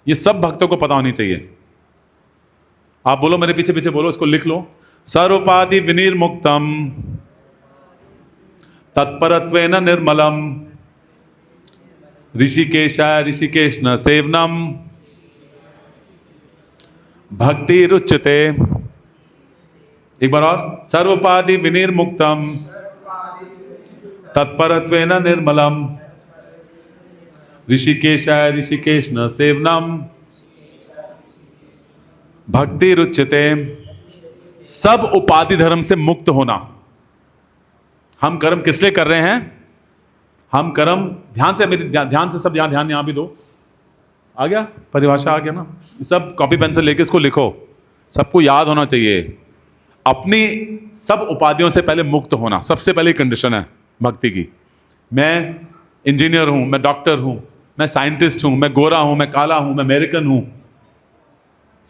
ये सब भक्तों को पता होनी चाहिए। आप बोलो, मेरे पीछे पीछे बोलो, इसको लिख लो। सर्वोपाधि विनिर्मुक्तम तत्परत्वेन निर्मलम ऋषिकेशाय ऋषिकेशन सेवनम भक्ति रुच्यते। एक बार और, सर्वोपाधि विनिर्मुक्तम तत्परत्वेन निर्मलम ऋषिकेशाय ऋषिकेशन सेवनम भक्ति रुच्यते। सब उपाधि धर्म से मुक्त होना। हम कर्म किस लिए कर रहे हैं? हम कर्म, ध्यान से, मेरी ध्यान से सब ध्यान यहां भी दो। आ गया परिभाषा? आ गया ना? सब कॉपी पेंसिल लेके इसको लिखो, सबको याद होना चाहिए। अपनी सब उपाधियों से पहले मुक्त होना सबसे पहली कंडीशन है भक्ति की। मैं इंजीनियर हूं, मैं डॉक्टर हूं, मैं साइंटिस्ट हूं, मैं गोरा हूं, मैं काला हूं, मैं अमेरिकन हूं,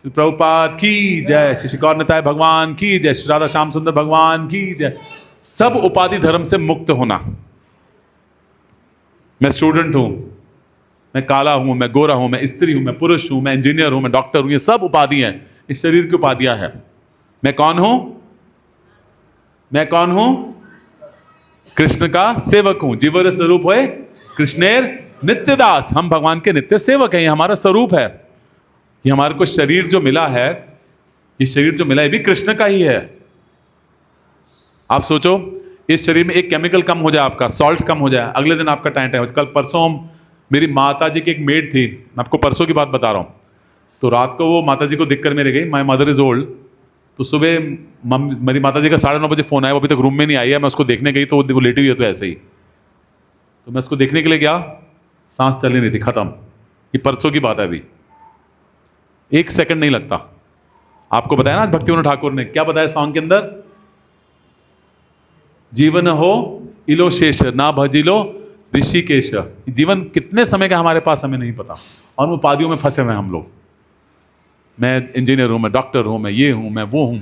श्री प्रभुपाद की जय, श्री गौर निताय भगवान की जय, श्री राधा श्याम सुंदर भगवान की जय। सब उपाधि धर्म से मुक्त होना। मैं स्टूडेंट हूं, मैं काला हूं, मैं गोरा हूं, मैं स्त्री हूं, मैं पुरुष हूं, मैं इंजीनियर हूं, मैं डॉक्टर हूं, ये सब उपाधि हैं, इस शरीर की उपाधियां हैं। मैं कौन हूं? मैं कौन हूं? कृष्ण का सेवक हूं। जीवर स्वरूप है कृष्णेर नित्यदास। हम भगवान के नित्य सेवक हैं, ये हमारा स्वरूप है। ये हमारे को शरीर जो मिला है, ये शरीर जो मिला है भी कृष्ण का ही है। आप सोचो, इस शरीर में एक केमिकल कम हो जाए, आपका सॉल्ट कम हो जाए, अगले दिन आपका टाइम हो। कल परसों मेरी माता जी की एक मेड थी, मैं आपको परसों की बात बता रहा हूँ। तो रात को वो माता जी को दिख कर मेरे गई, माई मदर इज ओल्ड। तो सुबह मेरी माता जी का 9:30 बजे फ़ोन आया, वो अभी तक रूम में नहीं आई है। मैं उसको देखने गई तो वो लेटी हुई है, तो ऐसे ही। तो मैं उसको देखने के लिए गया, सांस चल नहीं रही थी, खत्म। ये परसों की बात है, अभी 1 सेकंड नहीं लगता। आपको बताया ना आज भक्ति विनोद ठाकुर ने क्या बताया सॉन्ग के अंदर? जीवन हो इलो शेष ना भजिलो ऋषिकेश। जीवन कितने समय का हमारे पास हमें नहीं पता, और उन उपाधियों में फंसे हुए हम लोग। मैं इंजीनियर हूं, मैं डॉक्टर हूं, मैं ये हूं, मैं वो हूं।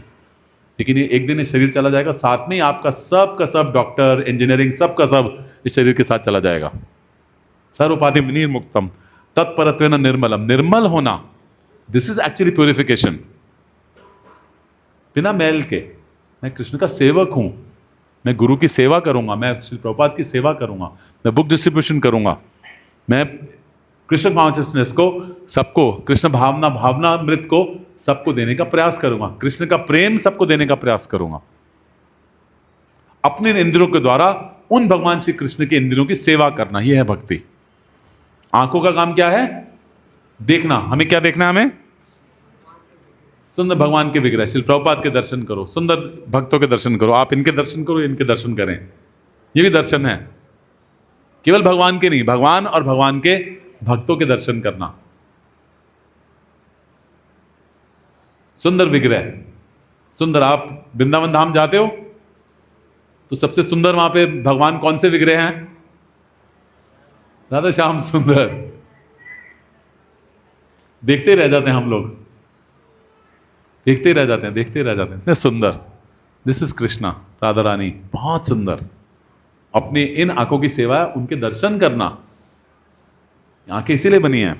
लेकिन ये एक दिन ये शरीर चला जाएगा, साथ में ही आपका सब का सब डॉक्टर, इंजीनियरिंग, सब का सब इस शरीर के साथ चला जाएगा। सर्व उपाधि निर्मुक्तम तत्परत्वेन निर्मलम, निर्मल होना, दिस इज एक्चुअली प्योरिफिकेशन। बिना मैल के मैं कृष्ण का सेवक हूं, मैं गुरु की सेवा करूंगा, मैं श्री प्रभुपाद की सेवा करूंगा, मैं बुक डिस्ट्रीब्यूशन करूंगा, मैं कृष्ण कॉन्शियसनेस को सबको, कृष्ण भावना, भावना अमृत को सबको देने का प्रयास करूंगा, कृष्ण का प्रेम सबको देने का प्रयास करूंगा। अपने इंद्रियों के द्वारा उन भगवान श्री कृष्ण के इंद्रियों की सेवा करना, यह है भक्ति। आंखों का काम क्या है? देखना। हमें क्या देखना है? हमें सुंदर भगवान के विग्रह, श्री प्रभुपाद के दर्शन करो, सुंदर भक्तों के दर्शन करो। आप इनके दर्शन करो, इनके दर्शन करें, ये भी दर्शन है। केवल भगवान के नहीं, भगवान और भगवान के भक्तों के दर्शन करना। सुंदर विग्रह, सुंदर। आप वृंदावन धाम जाते हो तो सबसे सुंदर वहां पे भगवान कौन से विग्रह हैं? राधा श्याम सुंदर। देखते रह जाते हैं हम लोग, देखते रह जाते हैं, देखते रह जाते हैं, इतने सुंदर। दिस इज कृष्णा, राधा रानी, बहुत सुंदर। अपनी इन आंखों की सेवा है, उनके दर्शन करना। आंखें इसीलिए बनी हैं।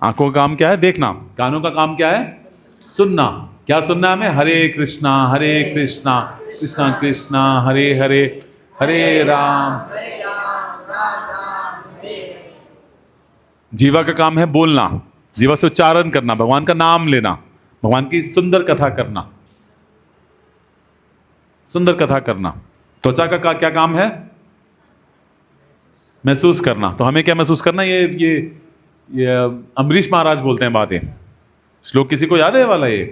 आंखों का काम क्या है? देखना। कानों का काम क्या है? सुनना। क्या सुनना है हमें? हरे कृष्णा कृष्णा कृष्णा हरे हरे, हरे राम। जीवा का काम है बोलना, जीवा से उच्चारण करना, भगवान का नाम लेना, भगवान की सुंदर कथा करना, सुंदर कथा करना। त्वचा का क्या काम है? महसूस करना। तो हमें क्या महसूस करना? ये अम्बरीश महाराज बोलते हैं बातें। श्लोक किसी को याद है वाला? ये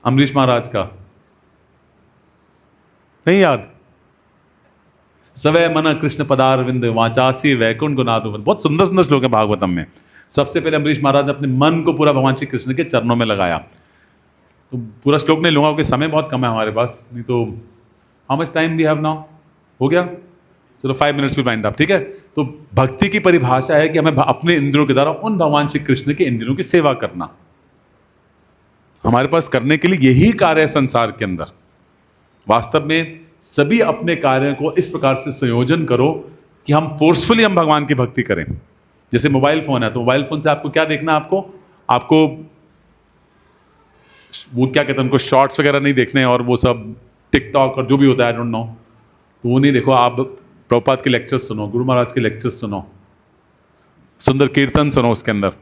अम्बरीश महाराज का नहीं याद? सवै मन कृष्ण पदारविंद वाचासी वैकुंठ गुनाद। बहुत सुंदर सुंदर श्लोक है भागवतम में। सबसे पहले अम्बरीश महाराज ने अपने मन को पूरा भगवान श्री कृष्ण के चरणों में लगाया। तो पूरा श्लोक नहीं लूंगा क्योंकि समय बहुत कम है हमारे पास, नहीं तो how much time we have now? हो गया, चलो 5 मिनट्स में वाइंड अप, ठीक है। तो भक्ति की परिभाषा है कि हमें अपने इंद्रियों के द्वारा उन भगवान श्री कृष्ण के इंद्रियों की सेवा करना। हमारे पास करने के लिए यही कार्य है संसार के अंदर। वास्तव में सभी अपने कार्यों को इस प्रकार से संयोजन करो कि हम फोर्सफुली हम भगवान की भक्ति करें। जैसे मोबाइल फोन है, तो मोबाइल फोन से आपको क्या देखना है? आपको वो क्या कहते हैं, उनको शॉर्ट्स वगैरह नहीं देखने, और वो सब टिकटॉक और जो भी होता है, आई डोंट नो, तो वो नहीं देखो। आप प्रभुपाद के लेक्चर्स सुनो, गुरु महाराज के लेक्चर्स सुनो, सुंदर कीर्तन सुनो उसके अंदर।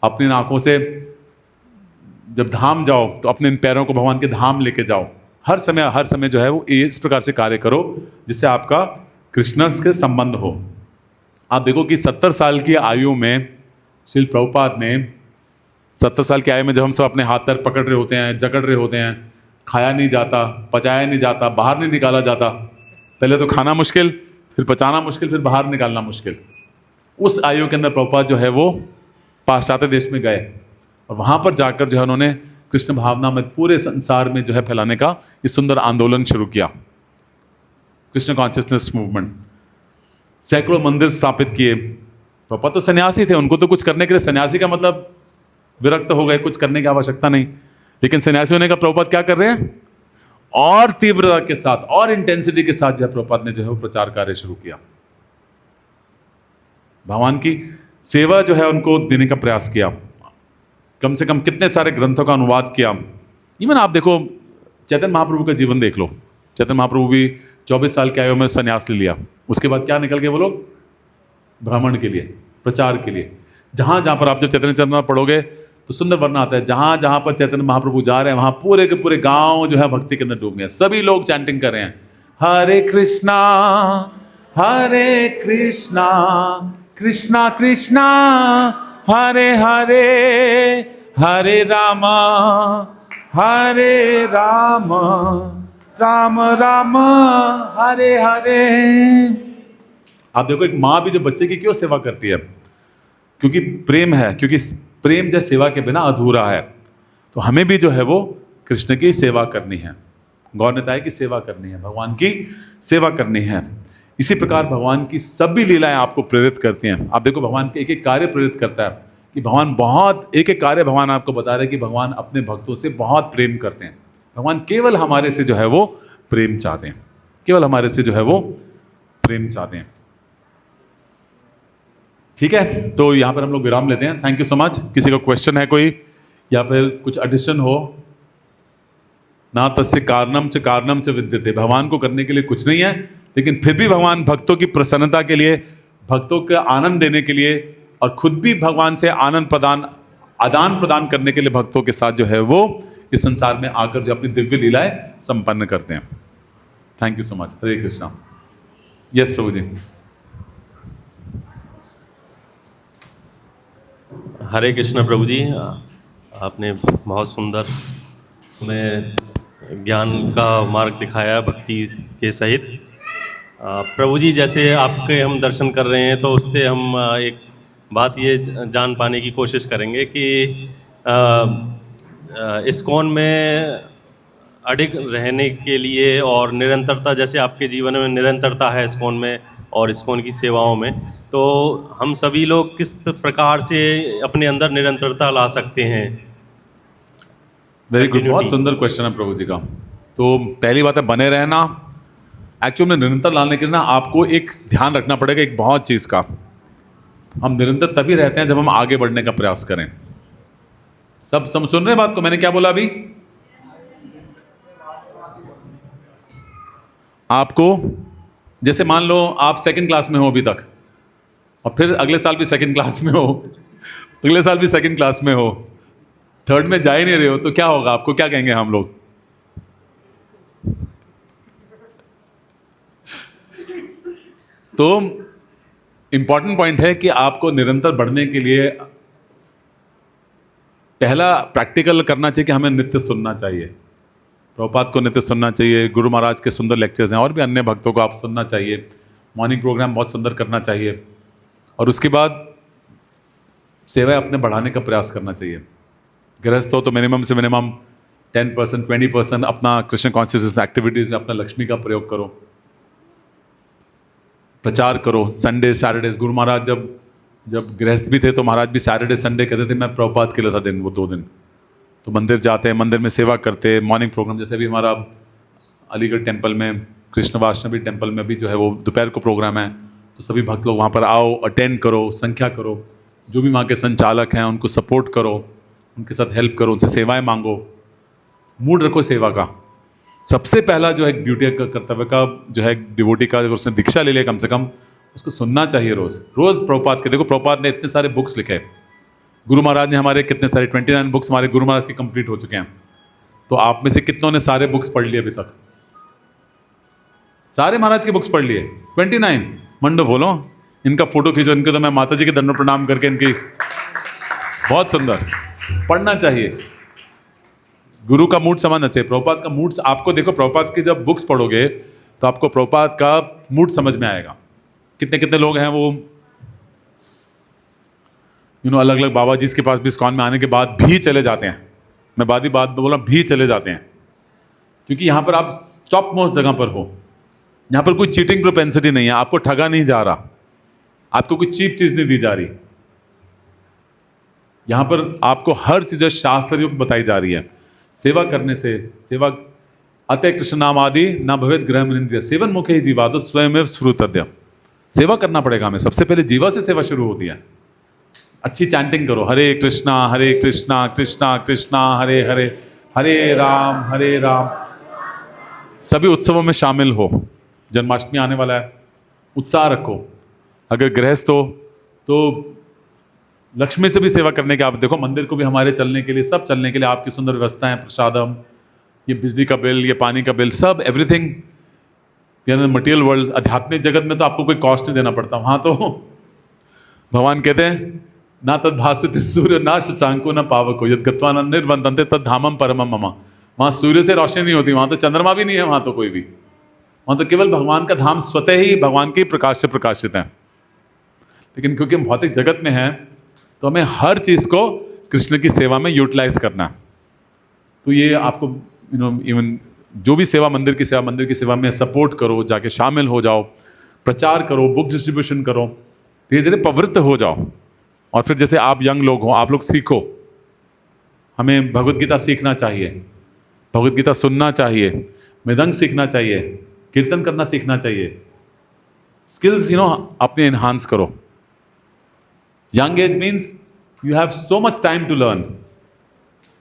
अपनी आंखों से जब धाम जाओ तो अपने इन पैरों को भगवान के धाम लेके जाओ। हर समय जो है वो इस प्रकार से कार्य करो जिससे आपका कृष्ण के संबंध हो। आप देखो कि 70 साल की आयु में श्रील प्रभुपाद ने, 70 साल की आयु में जब हम सब अपने हाथ पैर पकड़ रहे होते हैं, जकड़ रहे होते हैं, खाया नहीं जाता, पचाया नहीं जाता, बाहर नहीं निकाला जाता, पहले तो खाना मुश्किल, फिर पचाना मुश्किल, फिर बाहर निकालना मुश्किल, उस आयु के अंदर प्रभुपाद जो है वो पाश्चात्य देश में गए और वहाँ पर जाकर जो है उन्होंने कृष्ण भावना में पूरे संसार में जो है फैलाने का ये सुंदर आंदोलन शुरू किया, कृष्ण कॉन्शियसनेस मूवमेंट। सैकड़ों मंदिर स्थापित किए। प्रभुपाद तो सन्यासी थे, उनको तो कुछ करने के लिए, सन्यासी का मतलब विरक्त हो गए, कुछ करने की आवश्यकता नहीं। लेकिन सन्यासी होने का प्रभुपाद क्या कर रहे हैं? और तीव्रता के साथ और इंटेंसिटी के साथ जो है प्रभुपाद ने जो है वो प्रचार कार्य शुरू किया। भगवान की सेवा जो है उनको देने का प्रयास किया। कम से कम कितने सारे ग्रंथों का अनुवाद किया। इवन आप देखो चैतन्य महाप्रभु का जीवन देख लो। चैतन्य महाप्रभु भी 24 साल की आयु में संन्यास ले लिया। उसके बाद क्या निकल गए वो लोग? भ्रमण के लिए, प्रचार के लिए। जहाँ जहाँ पर आप जब चैतन्य चरितामृत पढ़ोगे तो सुंदर वर्णन आता है, जहाँ जहाँ पर चैतन्य महाप्रभु जा रहे हैं वहाँ पूरे के पूरे गांव जो है भक्ति के अंदर डूब गए। सभी लोग चैंटिंग कर रहे हैं, हरे कृष्णा कृष्णा कृष्णा हरे हरे, हरे रामा राम राम हरे हरे। आप देखो एक माँ भी जो बच्चे की क्यों सेवा करती है? क्योंकि प्रेम है, क्योंकि प्रेम जो सेवा के बिना अधूरा है। तो हमें भी जो है वो कृष्ण की सेवा करनी है, गौर निताय की सेवा करनी है, भगवान की सेवा करनी है। इसी प्रकार भगवान की सभी लीलाएं आपको प्रेरित करती हैं। आप देखो भगवान के एक एक कार्य प्रेरित करता है कि भगवान बहुत एक एक कार्य भगवान आपको बता रहे हैं कि भगवान अपने भक्तों से बहुत प्रेम करते हैं। भगवान केवल हमारे से जो है वो प्रेम चाहते हैं, केवल हमारे से जो है वो प्रेम चाहते हैं। ठीक है, तो यहाँ पर हम लोग विराम लेते हैं। Thank you so much. किसी का क्वेश्चन है कोई, या फिर कुछ एडिशन हो? ना तस्य कारणम च विद्यते, भगवान को करने के लिए कुछ नहीं है, लेकिन फिर भी भगवान भक्तों की प्रसन्नता के लिए, भक्तों का आनंद देने के लिए, और खुद भी भगवान से आदान प्रदान करने के लिए भक्तों के साथ जो है वो इस संसार में आकर जो अपनी दिव्य लीलाएं संपन्न करते हैं। Thank you so much. हरे कृष्णा। यस प्रभु जी। हरे कृष्ण प्रभु जी, आपने बहुत सुंदर हमें ज्ञान का मार्ग दिखाया है भक्ति के सहित। प्रभु जी, जैसे आपके हम दर्शन कर रहे हैं तो उससे हम एक बात ये जान पाने की कोशिश करेंगे कि इस्कॉन में अडिग रहने के लिए और निरंतरता, जैसे आपके जीवन में निरंतरता है इस्कॉन में और इस्कॉन की सेवाओं में, तो हम सभी लोग किस प्रकार से अपने अंदर निरंतरता ला सकते हैं? वेरी गुड, बहुत सुंदर क्वेश्चन है प्रभु जी का। तो पहली बात है बने रहना। एक्चुअली में निरंतर लाने के लिए ना आपको एक ध्यान रखना पड़ेगा एक बहुत चीज़ का। हम निरंतर तभी रहते हैं जब हम आगे बढ़ने का प्रयास करें। सब सुन रहे हैं बात को? मैंने क्या बोला अभी? आपको जैसे मान लो आप सेकंड क्लास में हो अभी तक, और फिर अगले साल भी सेकंड क्लास में हो, अगले साल भी सेकंड क्लास में हो, थर्ड में जा ही नहीं रहे हो, तो क्या होगा? आपको क्या कहेंगे हम लोग? तो इंपॉर्टेंट पॉइंट है कि आपको निरंतर बढ़ने के लिए पहला प्रैक्टिकल करना चाहिए कि हमें नित्य सुनना चाहिए। प्रभुपाद को नित्य सुनना चाहिए, गुरु महाराज के सुंदर लेक्चर्स हैं, और भी अन्य भक्तों को आप सुनना चाहिए, मॉर्निंग प्रोग्राम बहुत सुंदर करना चाहिए, और उसके बाद सेवा अपने बढ़ाने का प्रयास करना चाहिए। गृहस्थ हो तो मिनिमम से मिनिमम 10% 20% अपना कृष्ण कॉन्शियसनेस एक्टिविटीज़ में अपना लक्ष्मी का प्रयोग करो, प्रचार करो। संडे सैटरडेज, गुरु महाराज जब गृहस्थ भी थे तो महाराज भी सैटरडे संडे कहते थे मैं प्रभुपाद के लिए था दिन, वो 2 दिन तो मंदिर जाते हैं, मंदिर में सेवा करते हैं, मॉर्निंग प्रोग्राम। जैसे भी हमारा अलीगढ़ टेम्पल में, कृष्ण वाष्णवी टेम्पल में भी जो है वो दोपहर को प्रोग्राम है, तो सभी भक्त लोग वहाँ पर आओ, अटेंड करो, संख्या करो, जो भी वहाँ के संचालक हैं उनको सपोर्ट करो, उनके साथ हेल्प करो, उनसे सेवाएं मांगो, मूड रखो सेवा का। सबसे पहला जो है ड्यूटी का, कर्तव्य का जो है डिवोटी का, अगर उसने दीक्षा ले लिया कम से कम, उसको सुनना चाहिए रोज रोज प्रभुपाद के। देखो प्रभुपाद ने इतने सारे बुक्स लिखे, गुरु महाराज ने हमारे कितने सारे 29 बुक्स हमारे गुरु महाराज के कंप्लीट हो चुके हैं। तो आप में से कितनों ने सारे बुक्स पढ़ लिए अभी तक? सारे महाराज के बुक्स पढ़ लिए 29? मंडो बोलो, इनका फोटो खींचो, इनके तो मैं माता जी के दंड प्रणाम करके इनकी, बहुत सुंदर, पढ़ना चाहिए। गुरु का मूड समझना चाहिए, प्रभुपाद का मूड। आपको देखो प्रभुपाद की जब बुक्स पढ़ोगे तो आपको प्रभुपाद का मूड समझ में आएगा। कितने कितने लोग हैं वो अलग अलग बाबा जी के पास भी इस्कॉन में आने के बाद भी चले जाते हैं। मैं बात बोला, भी चले जाते हैं, क्योंकि यहाँ पर आप टॉप मोस्ट जगह पर हो। यहाँ पर कोई चीटिंग प्रोपेंसिटी नहीं है, आपको ठगा नहीं जा रहा, आपको कोई चीप चीज नहीं दी जा रही। यहाँ पर आपको हर चीज शास्त्र युक्त बताई जा रही है। सेवा करने से, सेवा अतः कृष्ण नाम आदि ना भवेत ग्रह इंद्रिय सेवन मुखे ही जीवादो स्वयं स्फुरतद्य। सेवा करना पड़ेगा हमें, सबसे पहले जीवा से सेवा शुरू होती है। अच्छी चैंटिंग करो, हरे कृष्णा कृष्णा कृष्णा हरे हरे, हरे राम। सभी उत्सवों में शामिल हो। जन्माष्टमी आने वाला है, उत्साह रखो। अगर गृहस्थ हो तो लक्ष्मी से भी सेवा करने के, आप देखो मंदिर को भी हमारे चलने के लिए, सब चलने के लिए आपकी सुंदर व्यवस्था है, प्रसादम, ये बिजली का बिल, ये पानी का बिल, सब एवरीथिंग। मटेरियल वर्ल्ड, आध्यात्मिक जगत में तो आपको कोई कॉस्ट नहीं देना पड़ता। वहाँ तो भगवान कहते हैं ना तद भासित सूर्य ना शशांको ना पावको यद गत्वा न निर्वंदन्ते तद धामम परमम मम। वहाँ सूर्य से रोशनी नहीं होती, वहाँ तो चंद्रमा भी नहीं है, वहाँ तो कोई भी, वहाँ तो केवल भगवान का धाम स्वतः ही भगवान के प्रकाश से प्रकाशित है। लेकिन क्योंकि हम भौतिक जगत में हैं तो हमें हर चीज़ को कृष्ण की सेवा में यूटिलाइज करना है। तो ये आपको इवन जो भी सेवा, मंदिर की सेवा में सपोर्ट करो, जाके शामिल हो जाओ, प्रचार करो, बुक डिस्ट्रीब्यूशन करो, धीरे धीरे प्रवृत्त हो जाओ। और फिर जैसे आप यंग लोग हो, आप लोग सीखो, हमें भगवत गीता सीखना चाहिए, भगवत गीता सुनना चाहिए, मृदंग सीखना चाहिए, कीर्तन करना सीखना चाहिए, स्किल्स अपने इन्हांस करो। Young age means you have so much time to learn.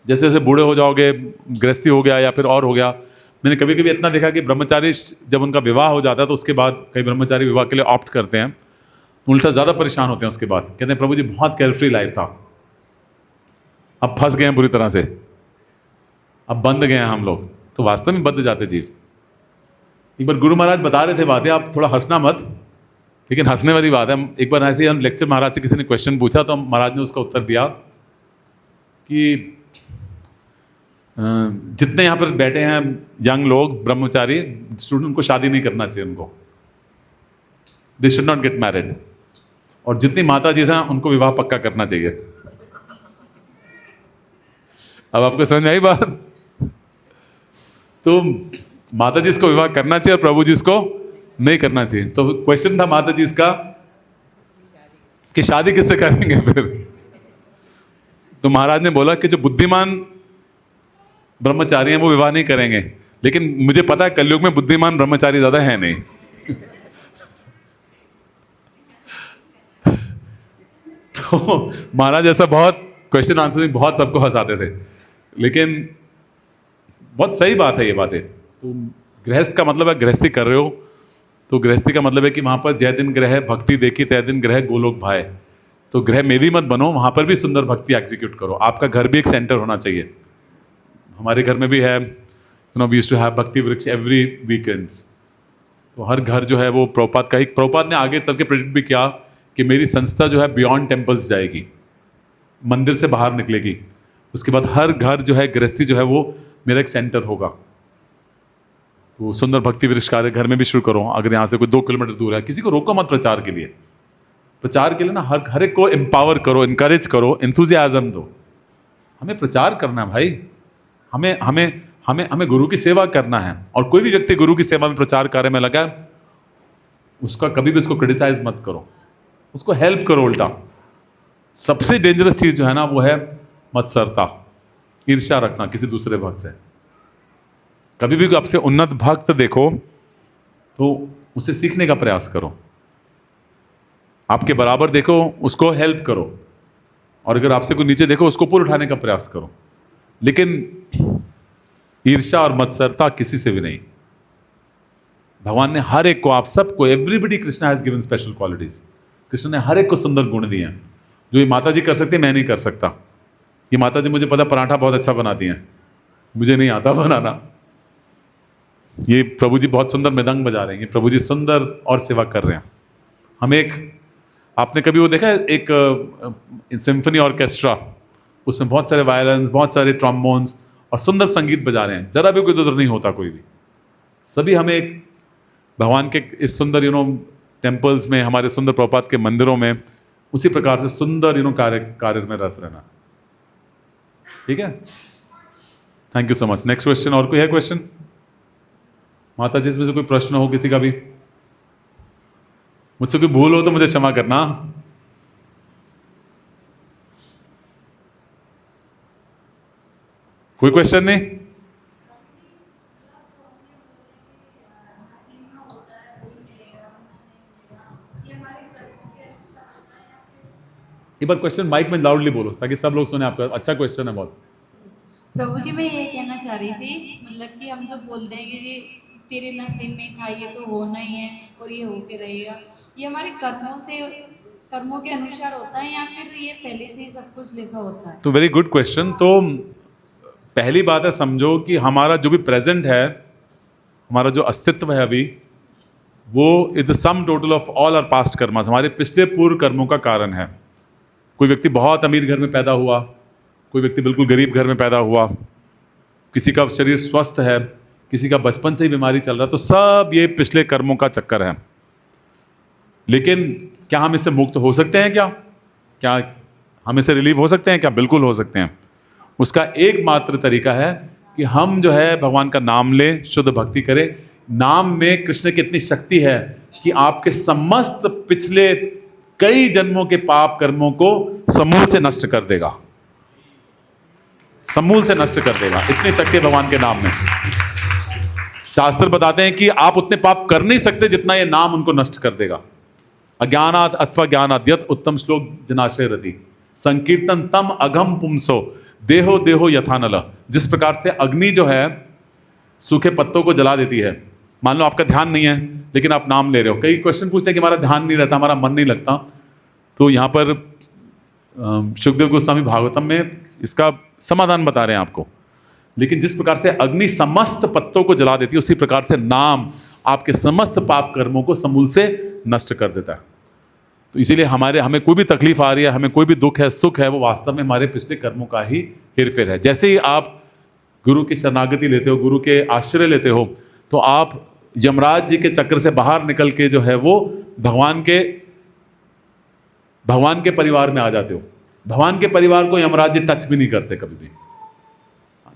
जैसे जैसे बूढ़े हो जाओगे, गृहस्थी हो गया या फिर और हो गया, मैंने कभी कभी इतना देखा कि ब्रह्मचारी जब उनका विवाह हो जाता है तो उसके बाद कई ब्रह्मचारी विवाह के लिए ऑप्ट करते हैं, उल्टा ज़्यादा परेशान होते हैं उसके बाद। कहते हैं प्रभु जी बहुत केयरफ्री लाइफ था, अब फंस गए हैं बुरी तरह से, अब बंद गए हैं हम लोग। तो वास्तव में बंद जाते जीव। एक बार गुरु महाराज बता रहे थे बातें, आप थोड़ा हंसना मत, लेकिन हंसने वाली बात है। एक बार ऐसे ही हम लेक्चर महाराज से किसी ने क्वेश्चन पूछा तो महाराज ने उसका उत्तर दिया कि जितने यहाँ पर बैठे हैं यंग लोग ब्रह्मचारी स्टूडेंट, उनको शादी नहीं करना चाहिए, उनको they should not get married. और जितनी माता जी हैं उनको विवाह पक्का करना चाहिए। अब आपको समझ में आई बात? तो माता जी इसको विवाह करना चाहिए और प्रभु जी इसको नहीं करना चाहिए। तो क्वेश्चन था माता जी इसका कि शादी किससे करेंगे फिर? तो महाराज ने बोला कि जो बुद्धिमान ब्रह्मचारी हैं वो विवाह नहीं करेंगे, लेकिन मुझे पता है कलयुग में बुद्धिमान ब्रह्मचारी ज्यादा है नहीं। तो महाराज ऐसा बहुत क्वेश्चन आंसर बहुत सबको हंसाते थे, लेकिन बहुत सही बात है ये बातें। तो गृहस्थ का मतलब है गृहस्थी कर रहे हो, तो गृहस्थी का मतलब है कि वहाँ पर जय दिन ग्रह भक्ति देखी तय दिन ग्रह गोलोक भाई। तो ग्रह मेरी मत बनो, वहाँ पर भी सुंदर भक्ति एग्जीक्यूट करो। आपका घर भी एक सेंटर होना चाहिए। हमारे घर में भी है, वी यूज्ड टू हैव भक्ति वृक्ष एवरी वीकेंड्स। तो हर घर जो है वो प्रभुपाद ने आगे चल के प्रेडिक्ट भी किया कि मेरी संस्था जो है बियॉन्ड टेम्पल्स जाएगी, मंदिर से बाहर निकलेगी। उसके बाद हर घर जो है गृहस्थी जो है वो मेरा एक सेंटर होगा। तो सुंदर भक्ति वृक्ष कार्य घर में भी शुरू करो। अगर यहाँ से कोई 2 किलोमीटर दूर है, किसी को रोको मत प्रचार के लिए। प्रचार के लिए ना हर एक को एम्पावर करो, इनकरेज करो, एंथुजियाज्म दो। हमें प्रचार करना है भाई, हमें हमें हमें हमें गुरु की सेवा करना है। और कोई भी व्यक्ति गुरु की सेवा में प्रचार कार्य में लगा है, उसका कभी भी उसको क्रिटिसाइज मत करो, उसको हेल्प करो। उल्टा सबसे डेंजरस चीज जो है ना वो है मत्सरता, ईर्ष्या रखना किसी दूसरे भक्त से। कभी भी आपसे उन्नत भक्त देखो तो उसे सीखने का प्रयास करो, आपके बराबर देखो उसको हेल्प करो, और अगर आपसे कोई नीचे देखो उसको ऊपर उठाने का प्रयास करो। लेकिन ईर्ष्या और मत्सरता किसी से भी नहीं। भगवान ने हर एक को, आप सबको, everybody Krishna has given special qualities. Krishna ने हर एक को सुंदर गुण दिए हैं। जो ये माता जी कर सकती है मैं नहीं कर सकता। ये माता जी मुझे पता पराठा बहुत अच्छा बनाती हैं, मुझे नहीं आता बनाना। ये प्रभु जी बहुत सुंदर मृदंग बजा रहे हैं, प्रभु जी सुंदर और सेवा कर रहे हैं। हम आपने कभी वो देखा है एक सिम्फनी ऑर्केस्ट्रा, उसमें बहुत सारे वायलिन्स, बहुत सारे ट्रम्बोन्स और सुंदर संगीत बजा रहे हैं, जरा भी कोई उधर नहीं होता कोई भी। सभी हमें एक भगवान के इस सुंदर टेम्पल्स में, हमारे सुंदर प्रभुपाद के मंदिरों में उसी प्रकार से सुंदर कार्य में रत रहना। ठीक है, thank you so much. Next question. और कोई है क्वेश्चन? माता जी इसमें से कोई प्रश्न हो किसी का भी? मुझसे कोई भूल हो तो मुझे क्षमा करना। कोई क्वेश्चन नहीं? एक बार क्वेश्चन माइक में लाउडली बोलो ताकि सब लोग सुने आपका। अच्छा क्वेश्चन है बहुत। प्रभु जी मैं ये कहना चाह रही थी, मतलब कि हम जब बोलते हैं कि तेरे नसीब में था ये तो होना ही है और ये होके रहेगा, ये हमारे कर्मों के अनुसार होता है या फिर ये पहले से ही सब कुछ लिखा होता है? तो वेरी गुड क्वेश्चन। तो पहली बात है, समझो कि हमारा जो भी प्रेजेंट है, हमारा जो अस्तित्व है अभी, वो is the sum total of all our past karmas, हमारे पिछले पूर्व कर्मों का कारण है। कोई व्यक्ति बहुत अमीर घर में पैदा हुआ, कोई व्यक्ति बिल्कुल गरीब घर में पैदा हुआ, किसी का शरीर स्वस्थ है, किसी का बचपन से ही बीमारी चल रहा है, तो सब ये पिछले कर्मों का चक्कर है। लेकिन क्या हम इससे मुक्त हो सकते हैं? क्या हम इससे रिलीव हो सकते हैं? क्या बिल्कुल हो सकते हैं। उसका एकमात्र तरीका है कि हम जो है भगवान का नाम लें, शुद्ध भक्ति करें। नाम में कृष्ण की इतनी शक्ति है कि आपके समस्त पिछले कई जन्मों के पाप कर्मों को समूल से नष्ट कर देगा। समूल से नष्ट कर देगा। इतनी शक्ति है भगवान के नाम में। शास्त्र बताते हैं कि आप उतने पाप कर नहीं सकते जितना ये नाम उनको नष्ट कर देगा। अज्ञानात् अथवा ज्ञानात् यत् उत्तम श्लोक जनाश्रय रति संकीर्तन तम अघम पुंसो देहो देहो यथा नल। जिस प्रकार से अग्नि जो है सूखे पत्तों को जला देती है, मान लो आपका ध्यान नहीं है लेकिन आप नाम ले रहे हो। कई क्वेश्चन पूछते हैं कि हमारा ध्यान नहीं रहता, हमारा मन नहीं लगता, तो यहाँ पर सुखदेव गोस्वामी भागवतम में इसका समाधान बता रहे हैं आपको। लेकिन जिस प्रकार से अग्नि समस्त पत्तों को जला देती है, उसी प्रकार से नाम आपके समस्त पाप कर्मों को समूल से नष्ट कर देता है। तो इसीलिए हमें कोई भी तकलीफ आ रही है, हमें कोई भी दुख है, सुख है, वो वास्तव में हमारे पिछले कर्मों का ही हेरफेर है। जैसे ही आप गुरु की शरणागति लेते हो, गुरु के आश्रय लेते हो, तो आप यमराज जी के चक्र से बाहर निकल के जो है वो भगवान के परिवार में आ जाते हो। भगवान के परिवार को यमराज जी टच भी नहीं करते कभी भी।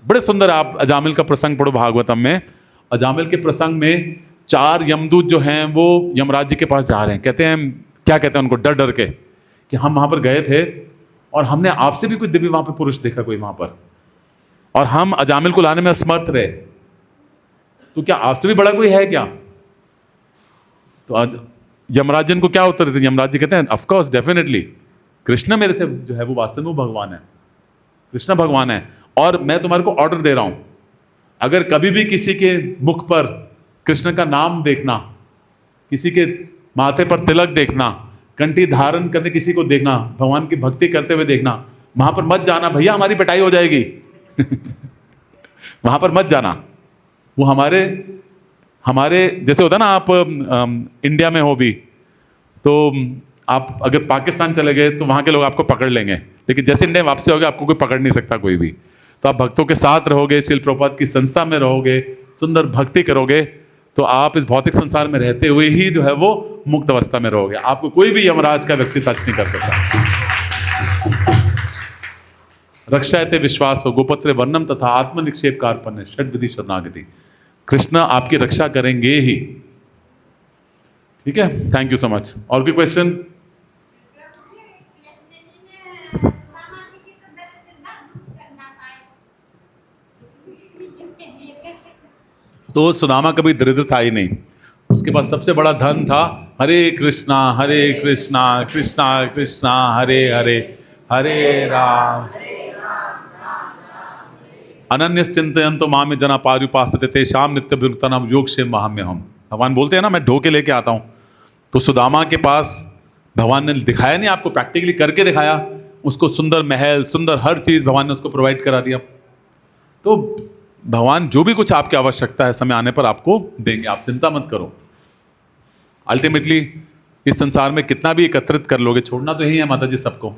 बड़े सुंदर, आप अजामिल का प्रसंग पढ़ो भागवतम में। अजामिल के प्रसंग में 4 यमदूत जो हैं वो यमराज जी के पास जा रहे हैं। कहते हैं, क्या कहते हैं उनको, डर डर के कि हम वहां पर गए थे और हमने आपसे भी कोई दिव्य वहां पर पुरुष देखा कोई वहां पर, और हम अजामिल को लाने में असमर्थ रहे, तो क्या आपसे भी बड़ा कोई है क्या? तो यमराज जी को क्या उत्तर देते हैं? यमराज जी कहते हैं, ऑफ कोर्स, डेफिनेटली, कृष्ण मेरे से जो है वो वास्तव में वो भगवान है, कृष्ण भगवान है, और मैं तुम्हारे को ऑर्डर दे रहा हूं, अगर कभी भी किसी के मुख पर कृष्ण का नाम देखना, किसी के माथे पर तिलक देखना, कंठी धारण करने किसी को देखना, भगवान की भक्ति करते हुए देखना, वहां पर मत जाना भैया, हमारी पिटाई हो जाएगी। वहां पर मत जाना। वो हमारे जैसे होता ना, आप इंडिया में हो भी तो आप अगर पाकिस्तान चले गए तो वहाँ के लोग आपको पकड़ लेंगे, लेकिन जैसे इंडिया वापसी होगे आपको कोई पकड़ नहीं सकता कोई भी। तो आप भक्तों के साथ रहोगे, शिल प्रभुपाद की संस्था में रहोगे, सुंदर भक्ति करोगे, तो आप इस भौतिक संसार में रहते हुए ही जो है वो मुक्त अवस्था में रहोगे। आपको कोई भी यमराज का व्यक्ति टच नहीं कर सकता। रक्षायते विश्वास हो गोपत्र वर्णम तथा आत्मनिक्षेप कार्पण्य षड विधि शरणागति। कृष्ण आपकी रक्षा करेंगे ही। ठीक है, थैंक यू सो मच। और भी क्वेश्चन? तो सुदामा कभी दरिद्र था ही नहीं, उसके पास सबसे बड़ा धन था हरे कृष्णा कृष्णा कृष्णा हरे हरे, हरे राम अनन्य चिंतयन्तो मामे जना पारुपासते तेषां नित्यभियुक्तानां योगक्षेम महाम्यहम्। भगवान बोलते हैं ना, मैं ढोके लेके आता हूँ। तो सुदामा के पास भगवान ने दिखाया नहीं, आपको प्रैक्टिकली करके दिखाया। उसको सुंदर महल, सुंदर हर चीज़ भगवान ने उसको प्रोवाइड करा दिया। तो भगवान जो भी कुछ आपकी आवश्यकता है समय आने पर आपको देंगे, आप चिंता मत करो। अल्टीमेटली इस संसार में कितना भी एकत्रित कर लोगे, छोड़ना तो यही है माता जी सबको।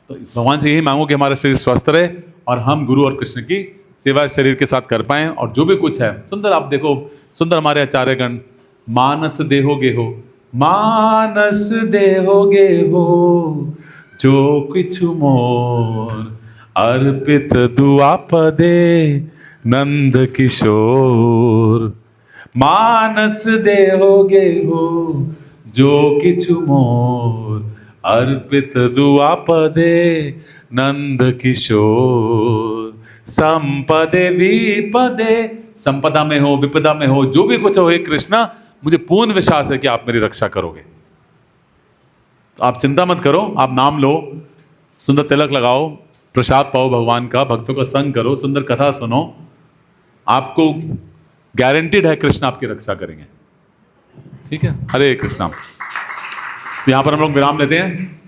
तो भगवान से यही मांगो कि हमारा शरीर स्वस्थ रहे और हम गुरु और कृष्ण की सेवा शरीर के साथ कर पाएं। और जो भी कुछ है सुंदर, आप देखो सुंदर हमारे आचार्यगण, मानस देहोगे हो, मानस देहोगे हो जो कुछ मोर, अर्पित दुआ पदे नंद किशोर। मानस देहोगे हो जो किछु मोर, अर्पित दुआ पदे नंद किशोर। संपदे विपदे, संपदा में हो विपदा में हो, जो भी कुछ हो, हे कृष्णा मुझे पूर्ण विश्वास है कि आप मेरी रक्षा करोगे। तो आप चिंता मत करो, आप नाम लो, सुंदर तिलक लगाओ, प्रसाद पाओ भगवान का, भक्तों का संग करो, सुंदर कथा सुनो, आपको गारंटीड है कृष्ण आपकी रक्षा करेंगे। ठीक है, हरे कृष्णा। तो यहां पर हम लोग विराम लेते हैं।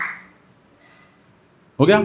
हो गया?